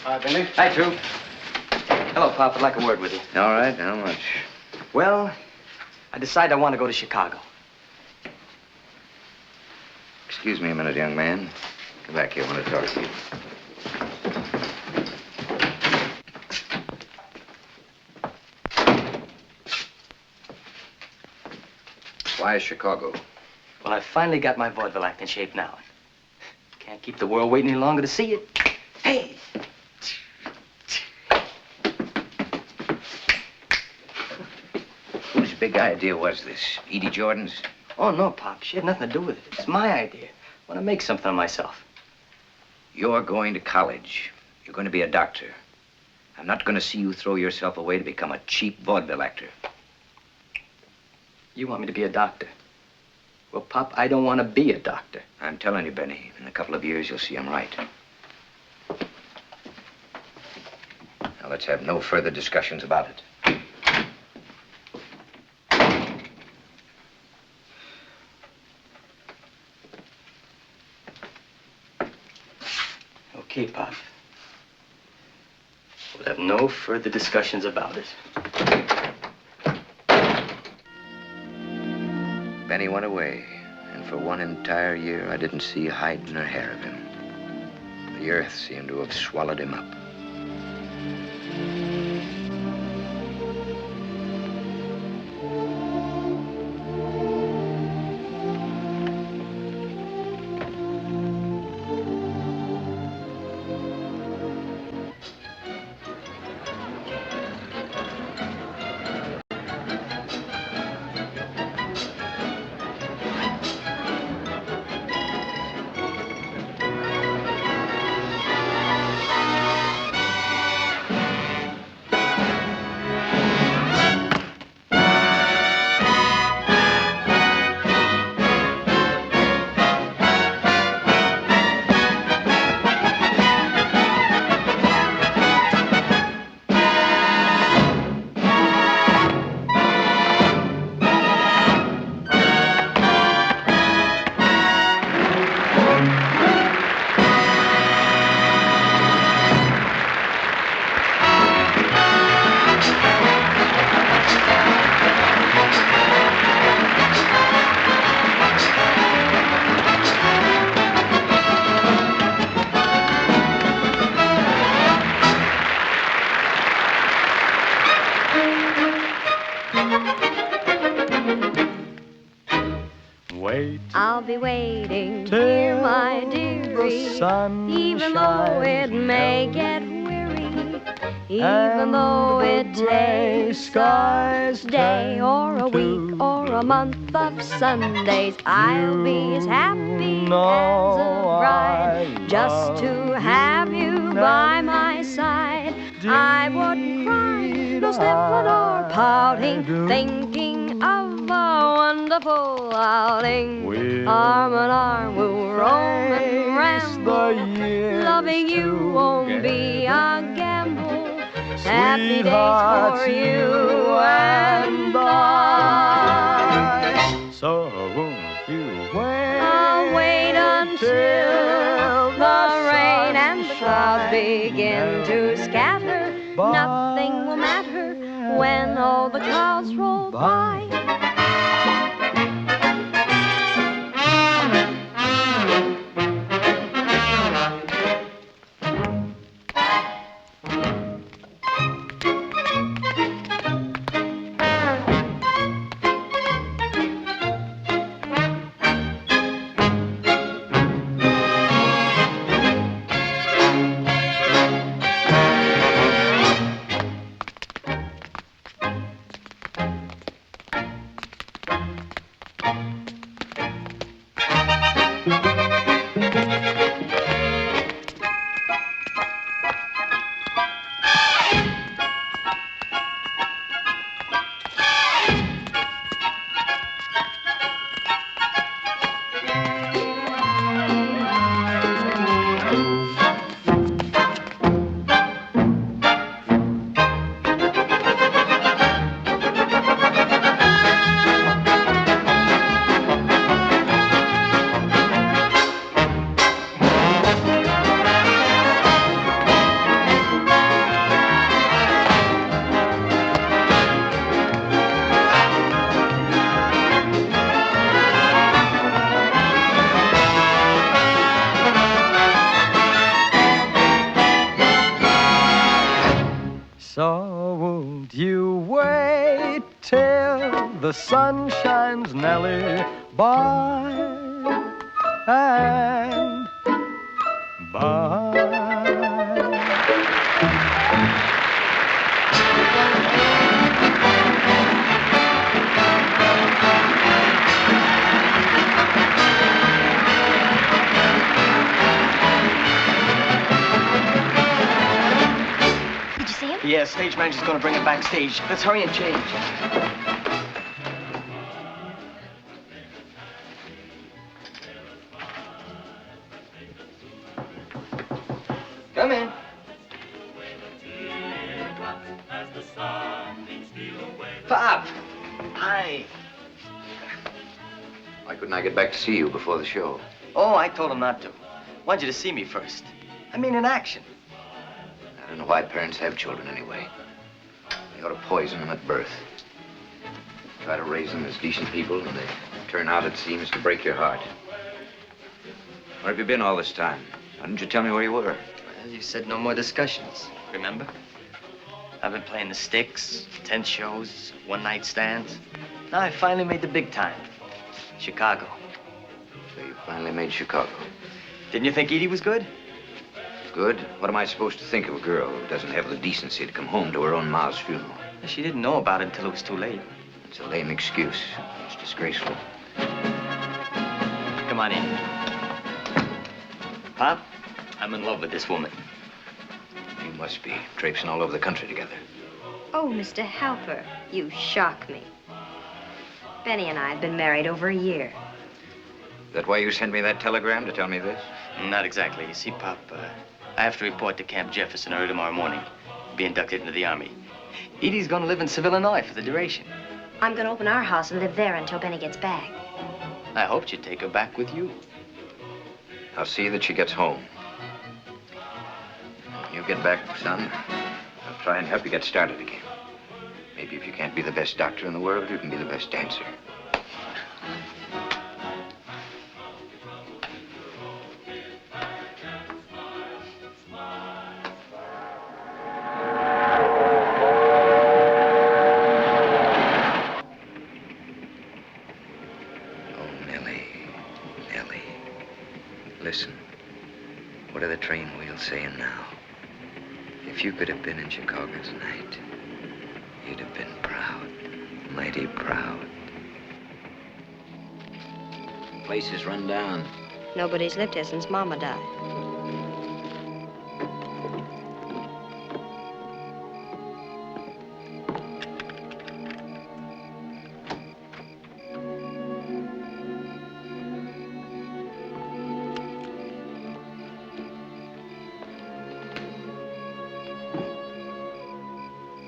Hi, Benny. Hi, True. Hello, Pop. I'd like a word with you. All right, how much? Well, I decided I want to go to Chicago. Excuse me a minute, young man. Come back here. I want to talk to you. Why Chicago? Well, I finally got my vaudeville act in shape now. Can't keep the world waiting any longer to see it. Hey! Whose big idea was this? Edie Jordan's? Oh, no, Pop. She had nothing to do with it. It's my idea. I want to make something of myself. You're going to college. You're going to be a doctor. I'm not going to see you throw yourself away to become a cheap vaudeville actor. You want me to be a doctor? Well, Pop, I don't want to be a doctor. I'm telling you, Benny, in a couple of years, you'll see I'm right. Now, let's have no further discussions about it. Okay, Pop. We'll have no further discussions about it. Benny went away, and for one entire year, I didn't see hide nor hair of him. The earth seemed to have swallowed him up. I'll be waiting here, my dearie, even though it may get weary. Even though it takes a day or a week or a month of Sundays, I'll be as happy as a bride just to have you by my side. I wouldn't cry, no sniffling or pouting, thinking of a wonderful outing. Arm in arm we'll roam and ramble. Loving you won't be a gamble. Happy days for you and I. So won't you wait? I'll wait until the rain and the clouds begin to scatter. Nothing will matter when all the clouds roll by. So won't you wait till the sun shines, Nellie, by and by? Yeah, stage manager's gonna bring him backstage. Let's hurry and change. Come in. Pop! Hi. Why couldn't I get back to see you before the show? Oh, I told him not to. Wanted you to see me first. I mean, in action. I don't know why parents have children anyway. They ought to poison them at birth. Try to raise them as decent people, and they turn out, it seems, to break your heart. Where have you been all this time? Why didn't you tell me where you were? Well, you said no more discussions, remember? I've been playing the sticks, tent shows, one-night stands. Now I finally made the big time. Chicago. So you finally made Chicago. Didn't you think Edie was good? Good? What am I supposed to think of a girl who doesn't have the decency to come home to her own ma's funeral? She didn't know about it until it was too late. It's a lame excuse. It's disgraceful. Come on in. Pop, I'm in love with this woman. You must be traipsing all over the country together. Oh, Mr. Halper, you shock me. Benny and I have been married over a year. Is that why you sent me that telegram to tell me this? Not exactly. You see, Pop, I have to report to Camp Jefferson early tomorrow morning. Be inducted into the Army. Edie's gonna live in Seville, Illinois for the duration. I'm gonna open our house and live there until Benny gets back. I hoped you'd take her back with you. I'll see that she gets home. When you get back, son, I'll try and help you get started again. Maybe if you can't be the best doctor in the world, you can be the best dancer. Listen, what are the train wheels saying now? If you could have been in Chicago tonight, you'd have been proud, mighty proud. The place is run down. Nobody's lived here since Mama died.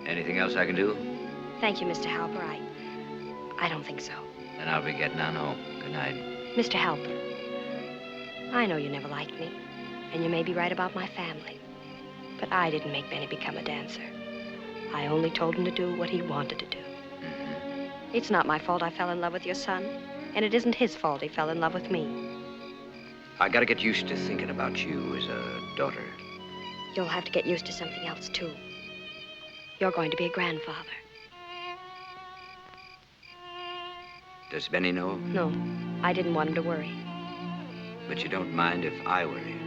Anything else I can do? Thank you, Mr. Halper. I don't think so. Then I'll be getting on home. Good night. Mr. Halper, I know you never liked me, and you may be right about my family. But I didn't make Benny become a dancer. I only told him to do what he wanted to do. It's not my fault I fell in love with your son, and it isn't his fault he fell in love with me. I gotta get used to thinking about you as a daughter. You'll have to get used to something else, too. You're going to be a grandfather. Does Benny know? No, I didn't want him to worry. But you don't mind if I worry?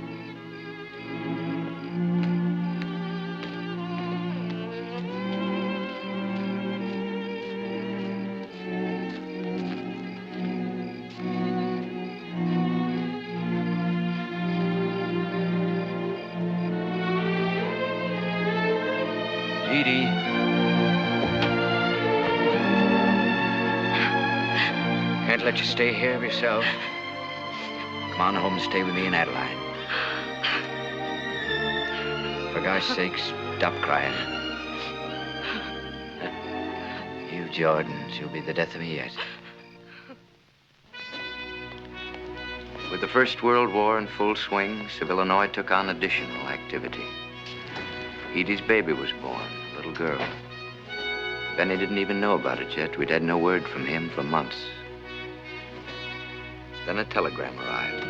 Edie. Can't let you stay here of yourself. Come on home and stay with me and Adeline. For God's sakes, stop crying. You, Jordan, you'll be the death of me yet. With the First World War in full swing, Illinois took on additional activity. Edie's baby was born, a little girl. Benny didn't even know about it yet. We'd had no word from him for months. Then a telegram arrived.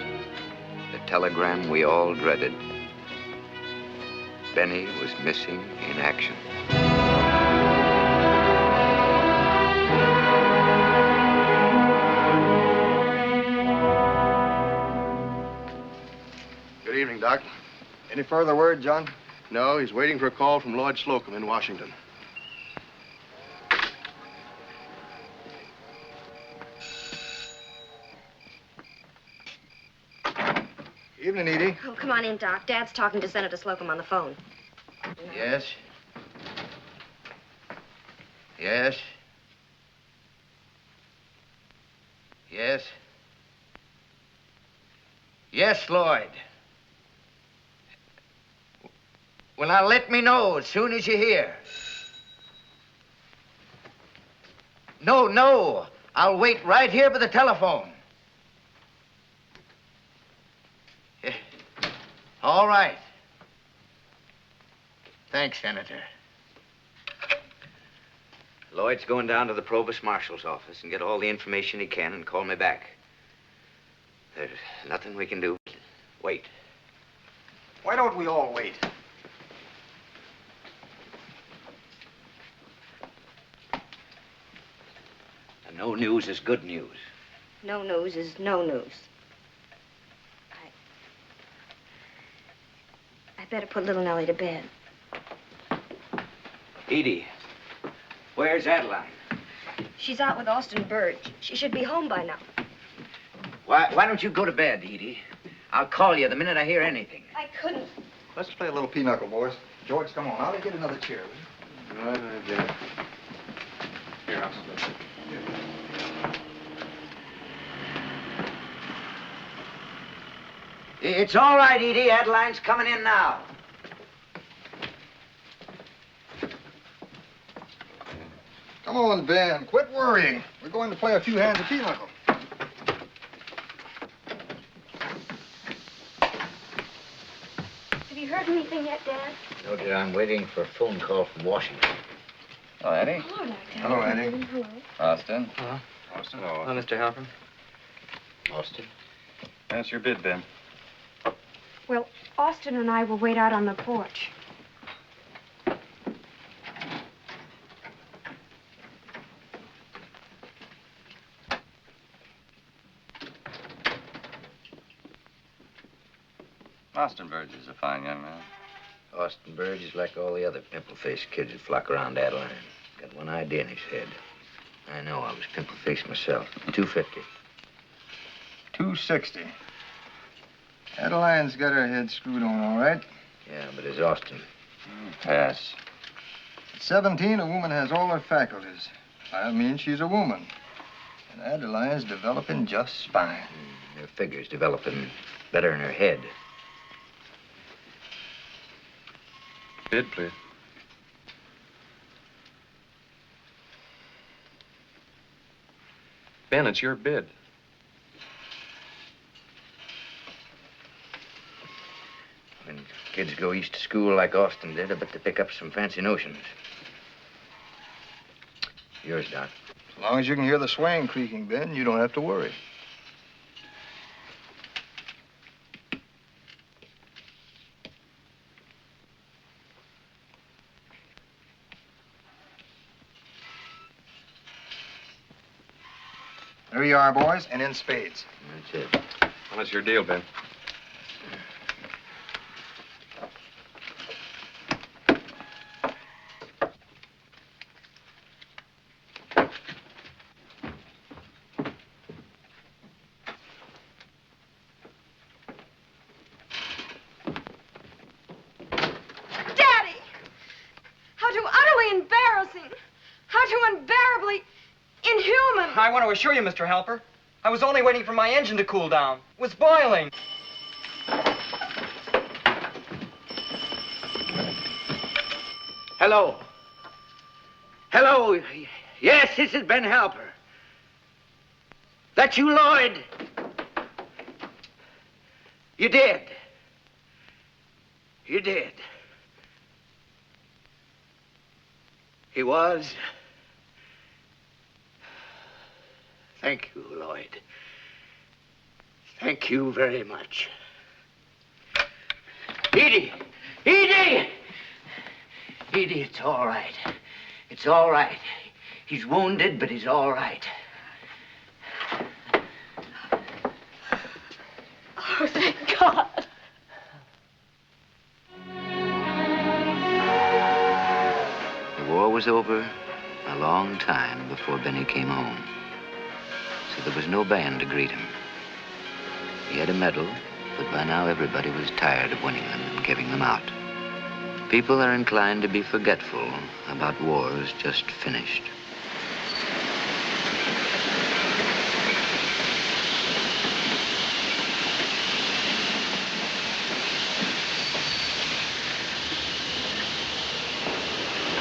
The telegram we all dreaded. Benny was missing in action. Good evening, Doc. Any further word, John? No, he's waiting for a call from Lloyd Slocum in Washington. Evening, Edie. Oh, come on in, Doc. Dad's talking to Senator Slocum on the phone. Yes? Yes? Yes? Yes, Lloyd. Well, now let me know as soon as you hear. No. I'll wait right here by the telephone. Yeah. All right. Thanks, Senator. Lloyd's going down to the Provost Marshal's office and get all the information he can and call me back. There's nothing we can do. Wait. Why don't we all wait? No news is good news. No news is no news. I better put little Nellie to bed. Edie, where's Adeline? She's out with Austin Burge. She should be home by now. Why don't you go to bed, Edie? I'll call you the minute I hear anything. I couldn't. Let's play a little pinochle, boys. George, come on. I'll get another chair, will you? All right, Jimmy. Here, I'll sit. It's all right, Edie. Adeline's coming in now. Come on, Ben. Quit worrying. We're going to play a few hands of pinochle. Have you heard anything yet, Dad? No, dear. I'm waiting for a phone call from Washington. Oh, Eddie. Hello, Doctor. Hello, Annie. Hello. Austin. Huh? Austin. Hello, Mr. Halpern. Austin? That's your bid, Ben. Well, Austin and I will wait out on the porch. Austin Burge is a fine young man. Austin Burge is like all the other pimple-faced kids that flock around Adeline. Got one idea in his head. I know, I was pimple-faced myself. $250. $260. Adeline's got her head screwed on, all right. Yeah, but is Austin. Pass. At 17, a woman has all her faculties. I mean, she's a woman. And Adeline's developing just fine. Her figure's developing better in her head. Bid, please. Ben, it's your bid. When kids go east to school like Austin did, I bet they pick up some fancy notions. Yours, Doc. As long as you can hear the swang creaking, Ben, you don't have to worry. There you are, boys, and in spades. That's it. What's your deal, Ben? Daddy! How too utterly embarrassing! How too unbearably inhuman! I want to assure you, Mr. Helper, I was only waiting for my engine to cool down. It was boiling. Hello. Hello. Yes, this is Ben Halper. That you, Lloyd? You did. You did. He was. Thank you, Lloyd. Thank you very much. Edie! Edie! Edie, it's all right. It's all right. He's wounded, but he's all right. Oh, thank God. The war was over a long time before Benny came home. So there was no band to greet him. He had a medal, but by now everybody was tired of winning them and giving them out. People are inclined to be forgetful about wars just finished.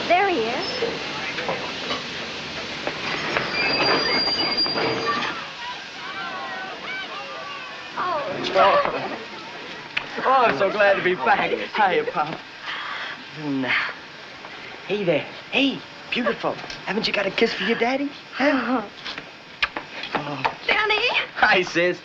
There he is. Oh, I'm so glad to be back. Hiya, Pop. Now. Hey there. Hey, beautiful. Haven't you got a kiss for your daddy? Huh? Danny! Hi, sis.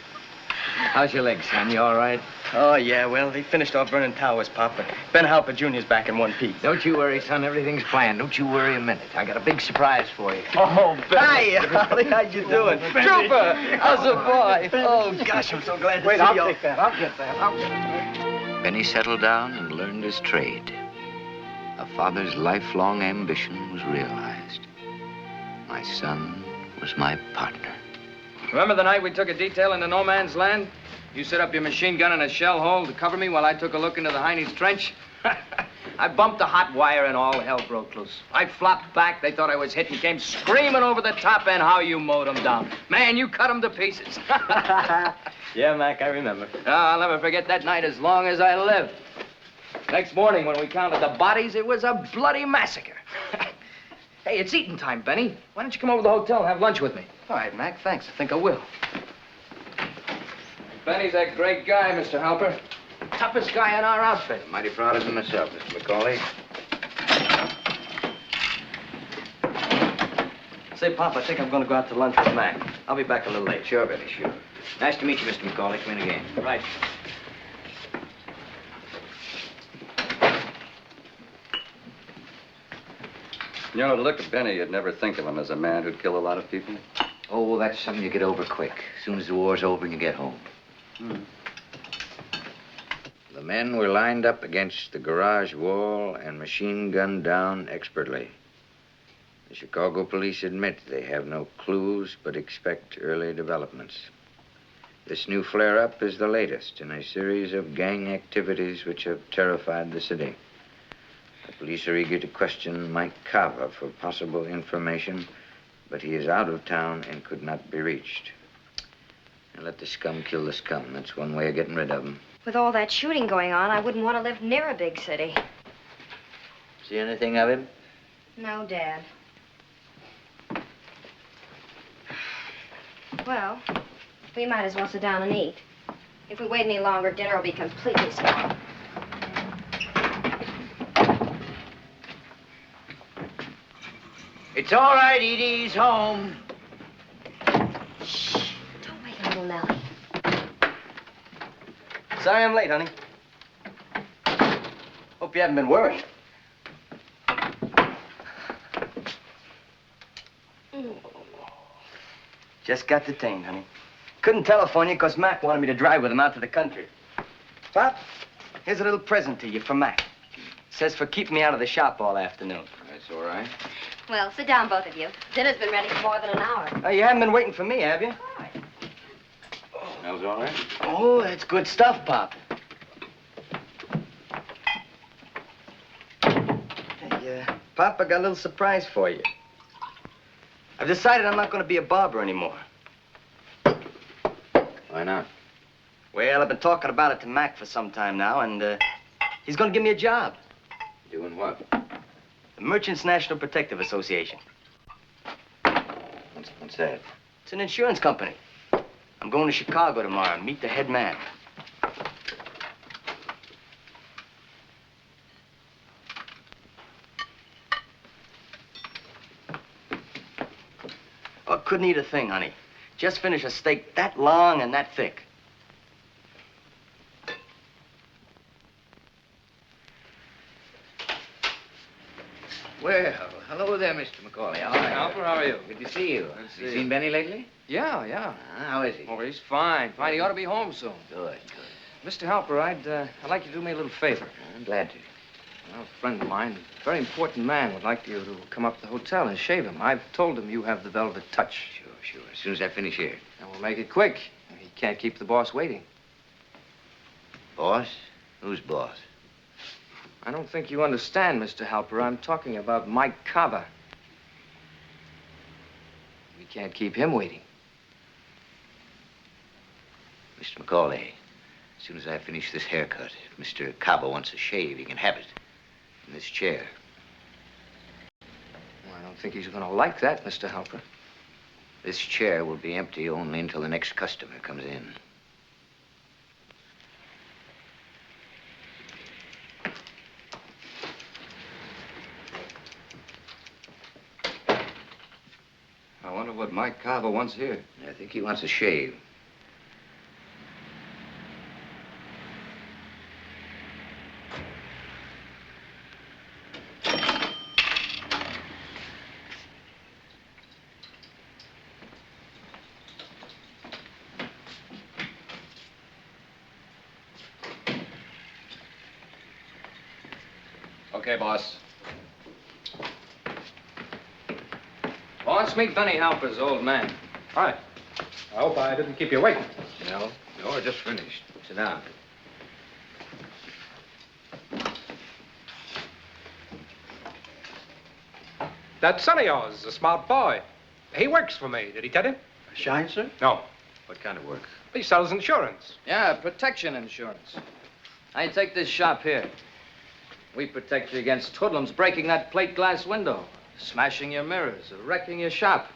How's your leg, son? You all right? Oh, yeah, well, they finished off burning towers, Pop, but Ben Halper Jr.'s back in one piece. Don't you worry, son. Everything's planned. Don't you worry a minute. I got a big surprise for you. Oh, Benny. Hi, Holly. How you doing? Benny. Trooper! How's the boy? Oh, gosh, I'm so glad to see you. I'll take that. I'll get that. Benny settled down and learned his trade. A father's lifelong ambition was realized. My son was my partner. Remember the night we took a detail into no man's land? You set up your machine gun in a shell hole to cover me while I took a look into the Heine's trench? I bumped the hot wire and all hell broke loose. I flopped back. They thought I was hit and came screaming over the top end how you mowed them down. Man, you cut them to pieces. Yeah, Mac, I remember. I'll never forget that night as long as I live. Next morning, when we counted the bodies, it was a bloody massacre. Hey, it's eating time, Benny. Why don't you come over to the hotel and have lunch with me? All right, Mac, thanks. I think I will. Benny's a great guy, Mr. Halper. Toughest guy in our outfit. Mighty proud of him myself, Mr. McCauley. Say, Pop, I think I'm going to go out to lunch with Mac. I'll be back a little late. Sure, Benny, sure. Nice to meet you, Mr. McCauley. Come in again. Right. You know, to look at Benny, you'd never think of him as a man who'd kill a lot of people. Oh, that's something you get over quick. As soon as the war's over and you get home. The men were lined up against the garage wall and machine gunned down expertly. The Chicago police admit they have no clues but expect early developments. This new flare-up is the latest in a series of gang activities which have terrified the city. The police are eager to question Mike Cava for possible information, but he is out of town and could not be reached. And let the scum kill the scum. That's one way of getting rid of them. With all that shooting going on, I wouldn't want to live near a big city. See anything of him? No, Dad. Well, we might as well sit down and eat. If we wait any longer, dinner will be completely spoiled. It's all right, Edie's home. Shh. Don't wake little Nellie. Sorry I'm late, honey. Hope you haven't been worried. Just got detained, honey. Couldn't telephone you because Mac wanted me to drive with him out to the country. Pop, here's a little present to you from Mac. Says for keeping me out of the shop all afternoon. That's all right. Well, sit down, both of you. Dinner's been ready for more than an hour. Oh, you haven't been waiting for me, have you? Smells all right? Oh, that's good stuff, Pop. Hey, Pop, I got a little surprise for you. I've decided I'm not going to be a barber anymore. Why not? Well, I've been talking about it to Mac for some time now, and he's going to give me a job. Doing what? The Merchants National Protective Association. What's that? It's an insurance company. I'm going to Chicago tomorrow and meet the head man. Oh, couldn't eat a thing, honey. Just finished a steak that long and that thick. Well, hello there, Mr. McCauley. How are you? Alfred, how are you? Good to see you. Good to see You you. seen Benny lately? Yeah, yeah. How is he? Oh, he's fine. Fine. He ought to be home soon. Good. Mr. Halper, I'd like you to do me a little favor. I'm glad to. Well, a friend of mine, a very important man, would like you to come up to the hotel and shave him. I've told him you have the velvet touch. Sure. As soon as I finish here. And we'll make it quick. He can't keep the boss waiting. Boss? Who's boss? I don't think you understand, Mr. Halper. I'm talking about Mike Cava. We can't keep him waiting. Mr. McCauley, as soon as I finish this haircut, if Mr. Cabo wants a shave, he can have it. In this chair. Well, I don't think he's going to like that, Mr. Halper. This chair will be empty only until the next customer comes in. I wonder what Mike Carver wants here. I think he wants a shave. Okay, boss. Boss, meet Benny Halper's old man. Hi. I hope I didn't keep you waiting. No, I just finished. Sit down. That son of yours is a smart boy. He works for me. Did he tell you? Shine, sir? No. What kind of work? He sells insurance. Yeah, protection insurance. I take this shop here. We protect you against hoodlums breaking that plate glass window, smashing your mirrors, or wrecking your shop.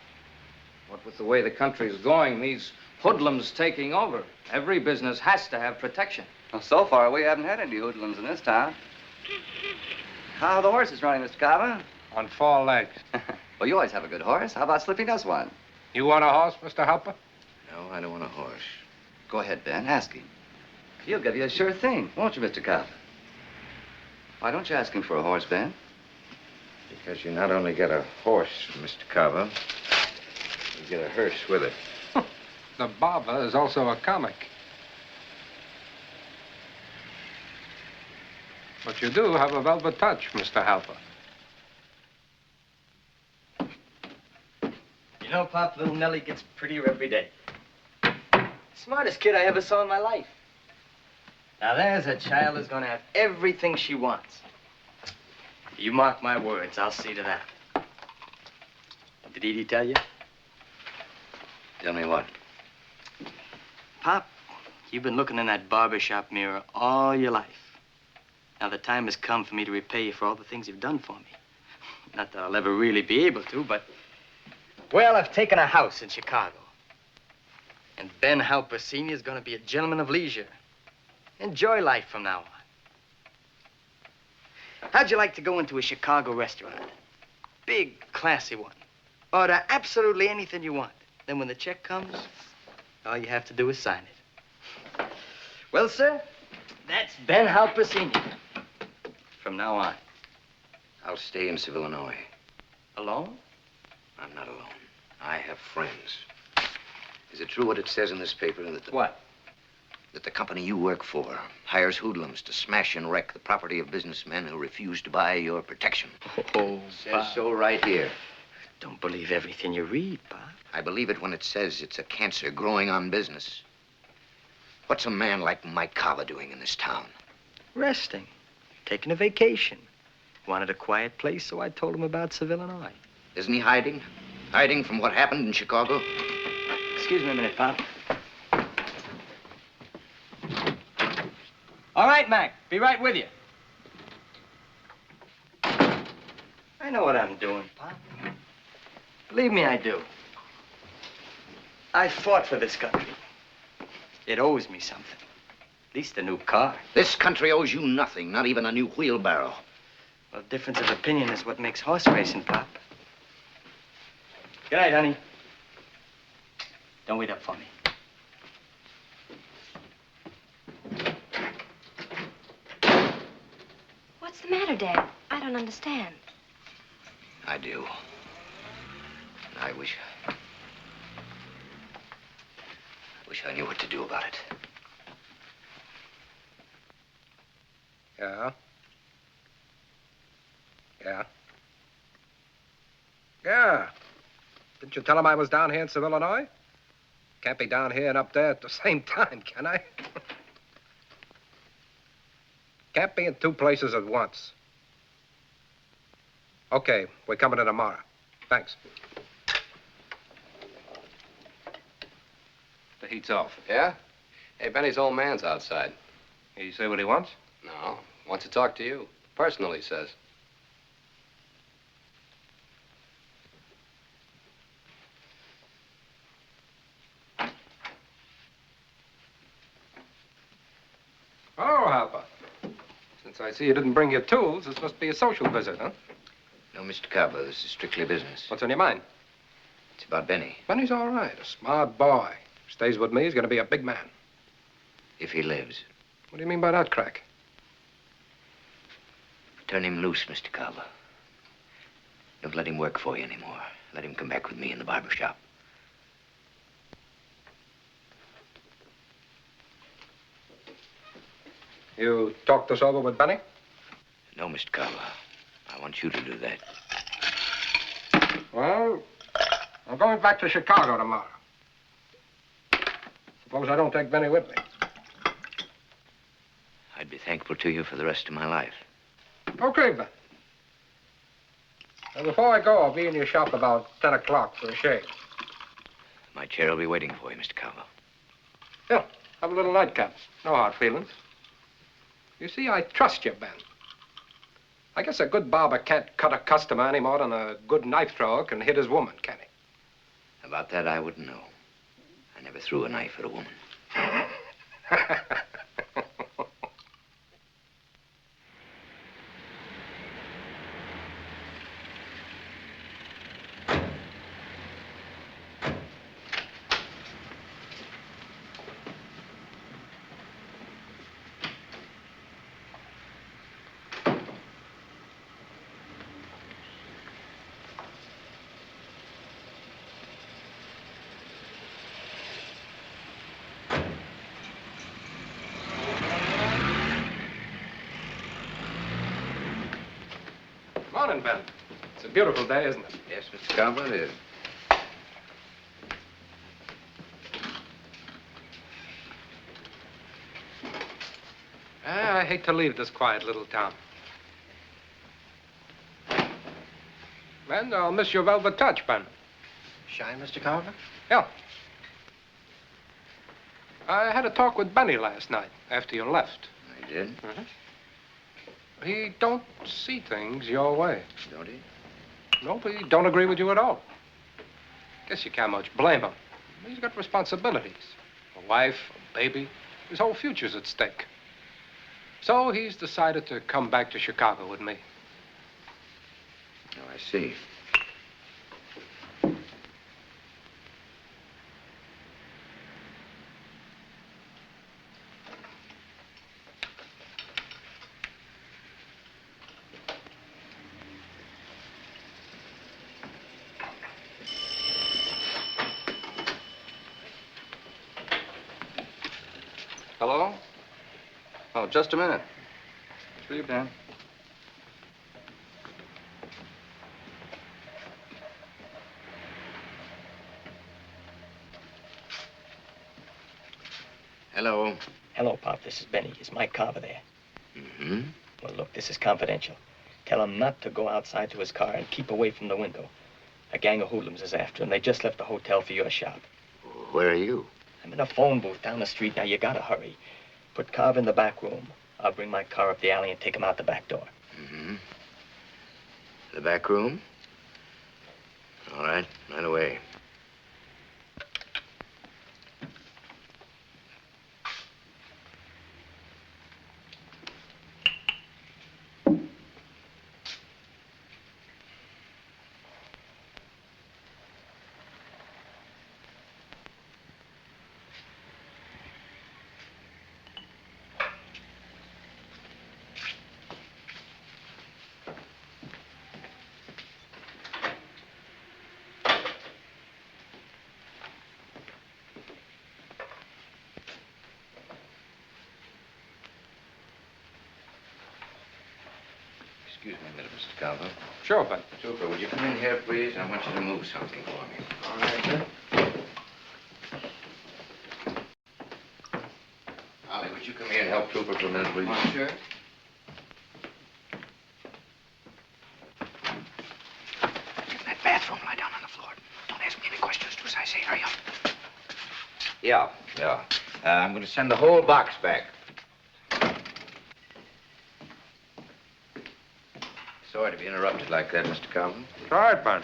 What with the way the country's going, these hoodlums taking over, every business has to have protection. Well, so far, we haven't had any hoodlums in this town. How are the horses running, Mr. Carver? On 4 legs. Well, you always have a good horse. How about slipping us one? You want a horse, Mr. Halper? No, I don't want a horse. Go ahead, Ben. Ask him. He'll give you a sure thing, won't you, Mr. Carver? Why don't you ask him for a horse, Ben? Because you not only get a horse, Mr. Carver, you get a hearse with it. The barber is also a comic. But you do have a velvet touch, Mr. Halper. You know, Pop, little Nellie gets prettier every day. Smartest kid I ever saw in my life. Now, there's a child who's gonna have everything she wants. You mark my words, I'll see to that. Did Edie tell you? Tell me what? Pop, you've been looking in that barber shop mirror all your life. Now, the time has come for me to repay you for all the things you've done for me. Not that I'll ever really be able to, but... Well, I've taken a house in Chicago. And Ben Halper Sr. is going to be a gentleman of leisure. Enjoy life from now on. How'd you like to go into a Chicago restaurant? Big, classy one. Order absolutely anything you want. Then when the check comes, all you have to do is sign it. Well, sir, that's Ben Halper Sr. From now on. I'll stay in Seville, Illinois. Alone? I'm not alone. I have friends. Is it true what it says in this paper? That What? That the company you work for hires hoodlums to smash and wreck the property of businessmen who refuse to buy your protection. Oh, Says so right here. Don't believe everything you read, Bob. I believe it when it says it's a cancer growing on business. What's a man like Mike Carver doing in this town? Resting. Taking a vacation. Wanted a quiet place, so I told him about Seville, Illinois. Isn't he hiding? Hiding from what happened in Chicago? Excuse me a minute, Pop. All right, Mac. Be right with you. I know what I'm doing, Pop. Believe me, I do. I fought for this country. It owes me something. At least a new car. This country owes you nothing, not even a new wheelbarrow. Well, difference of opinion is what makes horse racing, Pop. Good night, honey. Don't wait up for me. What's the matter, Dad? I don't understand. I do. I wish I knew what to do about it. Yeah? Yeah? Yeah. Didn't you tell him I was down here in Seville, Illinois? Can't be down here and up there at the same time, can I? Can't be in two places at once. Okay, we're coming in tomorrow. Thanks. The heat's off. Yeah? Hey, Benny's old man's outside. He say what he wants? No. Wants to talk to you. Personally, says. Oh, Halper. Since I see you didn't bring your tools, this must be a social visit, huh? No, Mr. Carver, this is strictly business. What's on your mind? It's about Benny. Benny's all right. A smart boy. Stays with me, he's going to be a big man. If he lives. What do you mean by that, Crack? Turn him loose, Mr. Carver. Don't let him work for you anymore. Let him come back with me in the barber shop. You talked this over with Benny? No, Mr. Carver. I want you to do that. Well, I'm going back to Chicago tomorrow. Suppose I don't take Benny with me. I'd be thankful to you for the rest of my life. Okay, Ben. Now, before I go, I'll be in your shop about 10 o'clock for a shave. My chair will be waiting for you, Mr. Carver. Yeah, have a little nightcap. No hard feelings. You see, I trust you, Ben. I guess a good barber can't cut a customer any more than a good knife thrower can hit his woman, can he? About that, I wouldn't know. I never threw a knife at a woman. morning, Ben. It's a beautiful day, isn't it? Yes, Mr. Carver, it is. I hate to leave this quiet little town. Ben, I'll miss your velvet touch, Ben. Shy, Mr. Carver? Yeah. I had a talk with Benny last night after you left. I did? Mm-hmm. He don't see things your way. Don't he? No, he don't agree with you at all. Guess you can't much blame him. He's got responsibilities. A wife, a baby. His whole future's at stake. So he's decided to come back to Chicago with me. Oh, I see. Hello? Oh, just a minute. For you, Ben. Hello. Hello, Pop. This is Benny. Is Mike Carver there? Mm-hmm. Well, look, this is confidential. Tell him not to go outside to his car and keep away from the window. A gang of hoodlums is after him. They just left the hotel for your shop. Where are you? I'm in a phone booth down the street. Now, you gotta hurry. Put Carver in the back room. I'll bring my car up the alley and take him out the back door. Mm-hmm. The back room? All right, right away. Excuse me a minute, Mr. Carver. Sure, Ben. Trooper, would you come in here, please? I want you to move something for me. All right, sir. Ollie, would you come here and help Trooper for a minute, please? Sure. Get in that bathroom. Lie down on the floor. Don't ask me any questions. Do as I say. Hurry up. Yeah. I'm going to send the whole box back. Sorry to be interrupted like that, Mr. Carver. It's all right, Ben.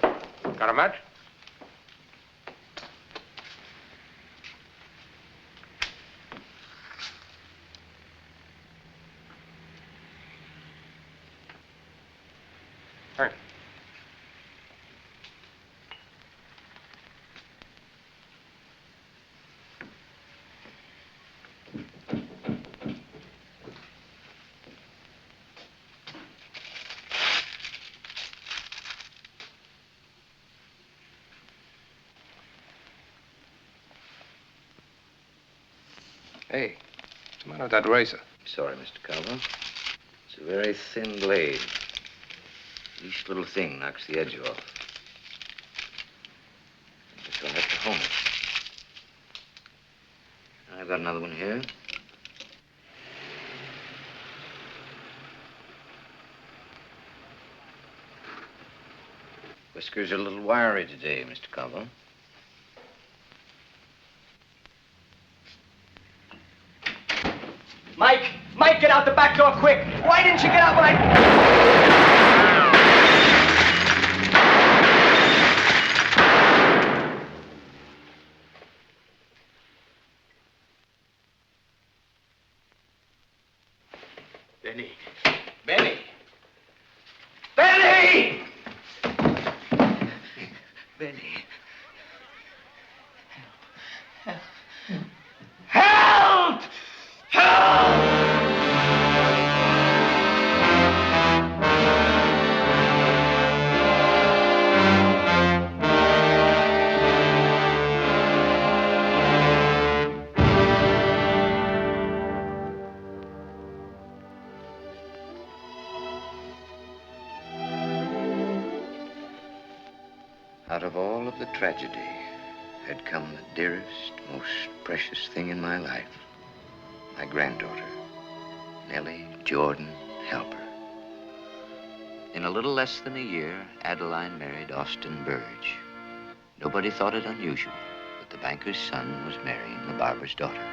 Got a match? Hey. Hey, what's the matter with that razor? Sorry, Mr. Carver. It's a very thin blade. Each little thing knocks the edge off. I guess I'll have to home it. I've got another one here. Whiskers are a little wiry today, Mr. Carver. Mike, get out the back door quick. Why didn't you get out when I... Benny. Benny! Benny! Benny. Help! Help! Out of all of the tragedy had come the dearest, most precious thing in my life. My granddaughter, Nellie Jordan Helper. In a little less than a year, Adeline married Austin Burge. Nobody thought it unusual that the banker's son was marrying the barber's daughter.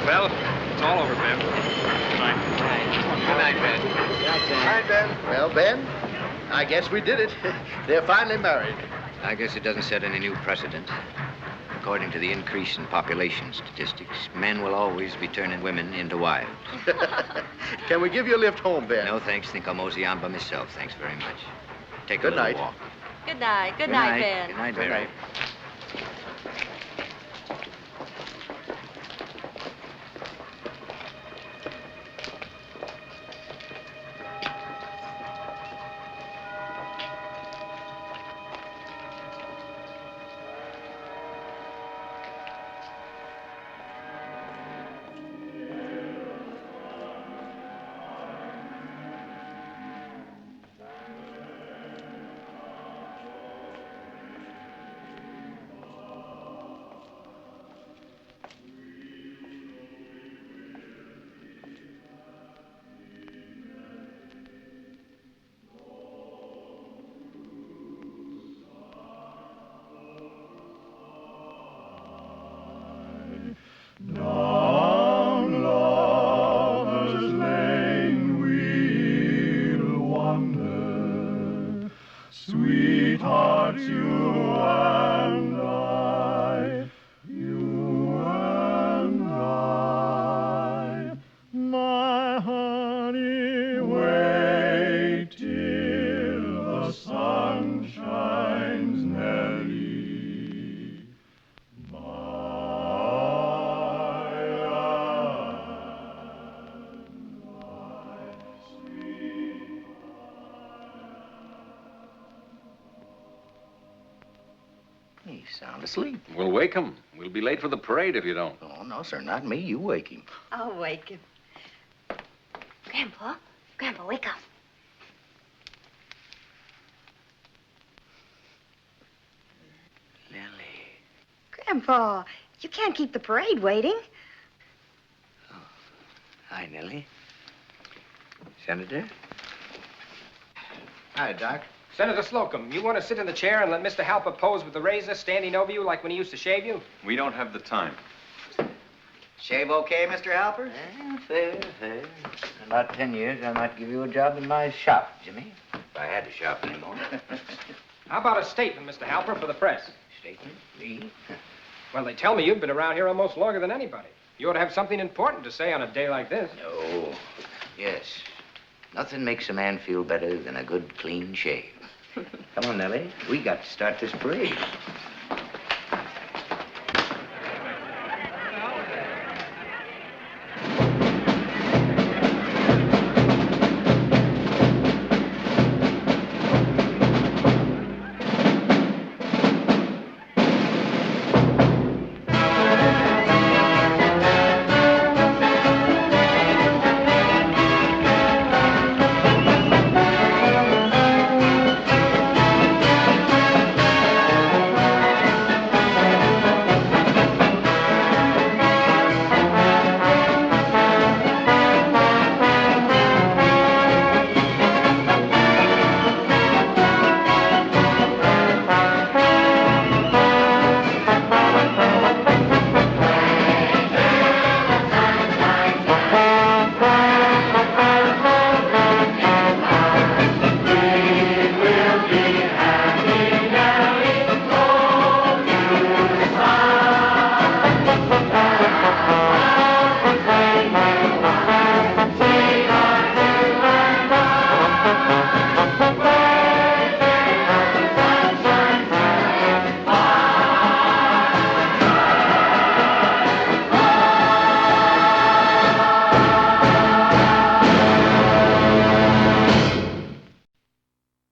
Well, it's all over, Ben. Good night. Good night, Ben. Good night, Ben. Well, Ben, I guess we did it. They're finally married. I guess it doesn't set any new precedent. According to the increase in population statistics, men will always be turning women into wives. Can we give you a lift home, Ben? No, thanks. Think I'll mosey on by myself. Thanks very much. Take a Good little night. walk. Good night. Good night, Ben. Good night, Good Mary. night. Down Lover's Lane we'll wander, sweethearts, you and I, my honey. Wait till the sun shines, Nellie. He's sound asleep. We'll wake him. We'll be late for the parade if you don't. Oh, no, sir, not me. You wake him. I'll wake him. Grandpa, wake up. Nellie. Grandpa, you can't keep the parade waiting. Hi, Nellie. Senator? Hi, Doc. Senator Slocum, you want to sit in the chair and let Mr. Halper pose with the razor standing over you like when he used to shave you? We don't have the time. Shave okay, Mr. Halper? Fair. In about 10 years, I might give you a job in my shop, Jimmy. If I had a shop anymore. How about a statement, Mr. Halper, for the press? Statement? Me? Well, they tell me you've been around here almost longer than anybody. You ought to have something important to say on a day like this. No. Yes. Nothing makes a man feel better than a good, clean shave. Come on, Nellie. We got to start this parade.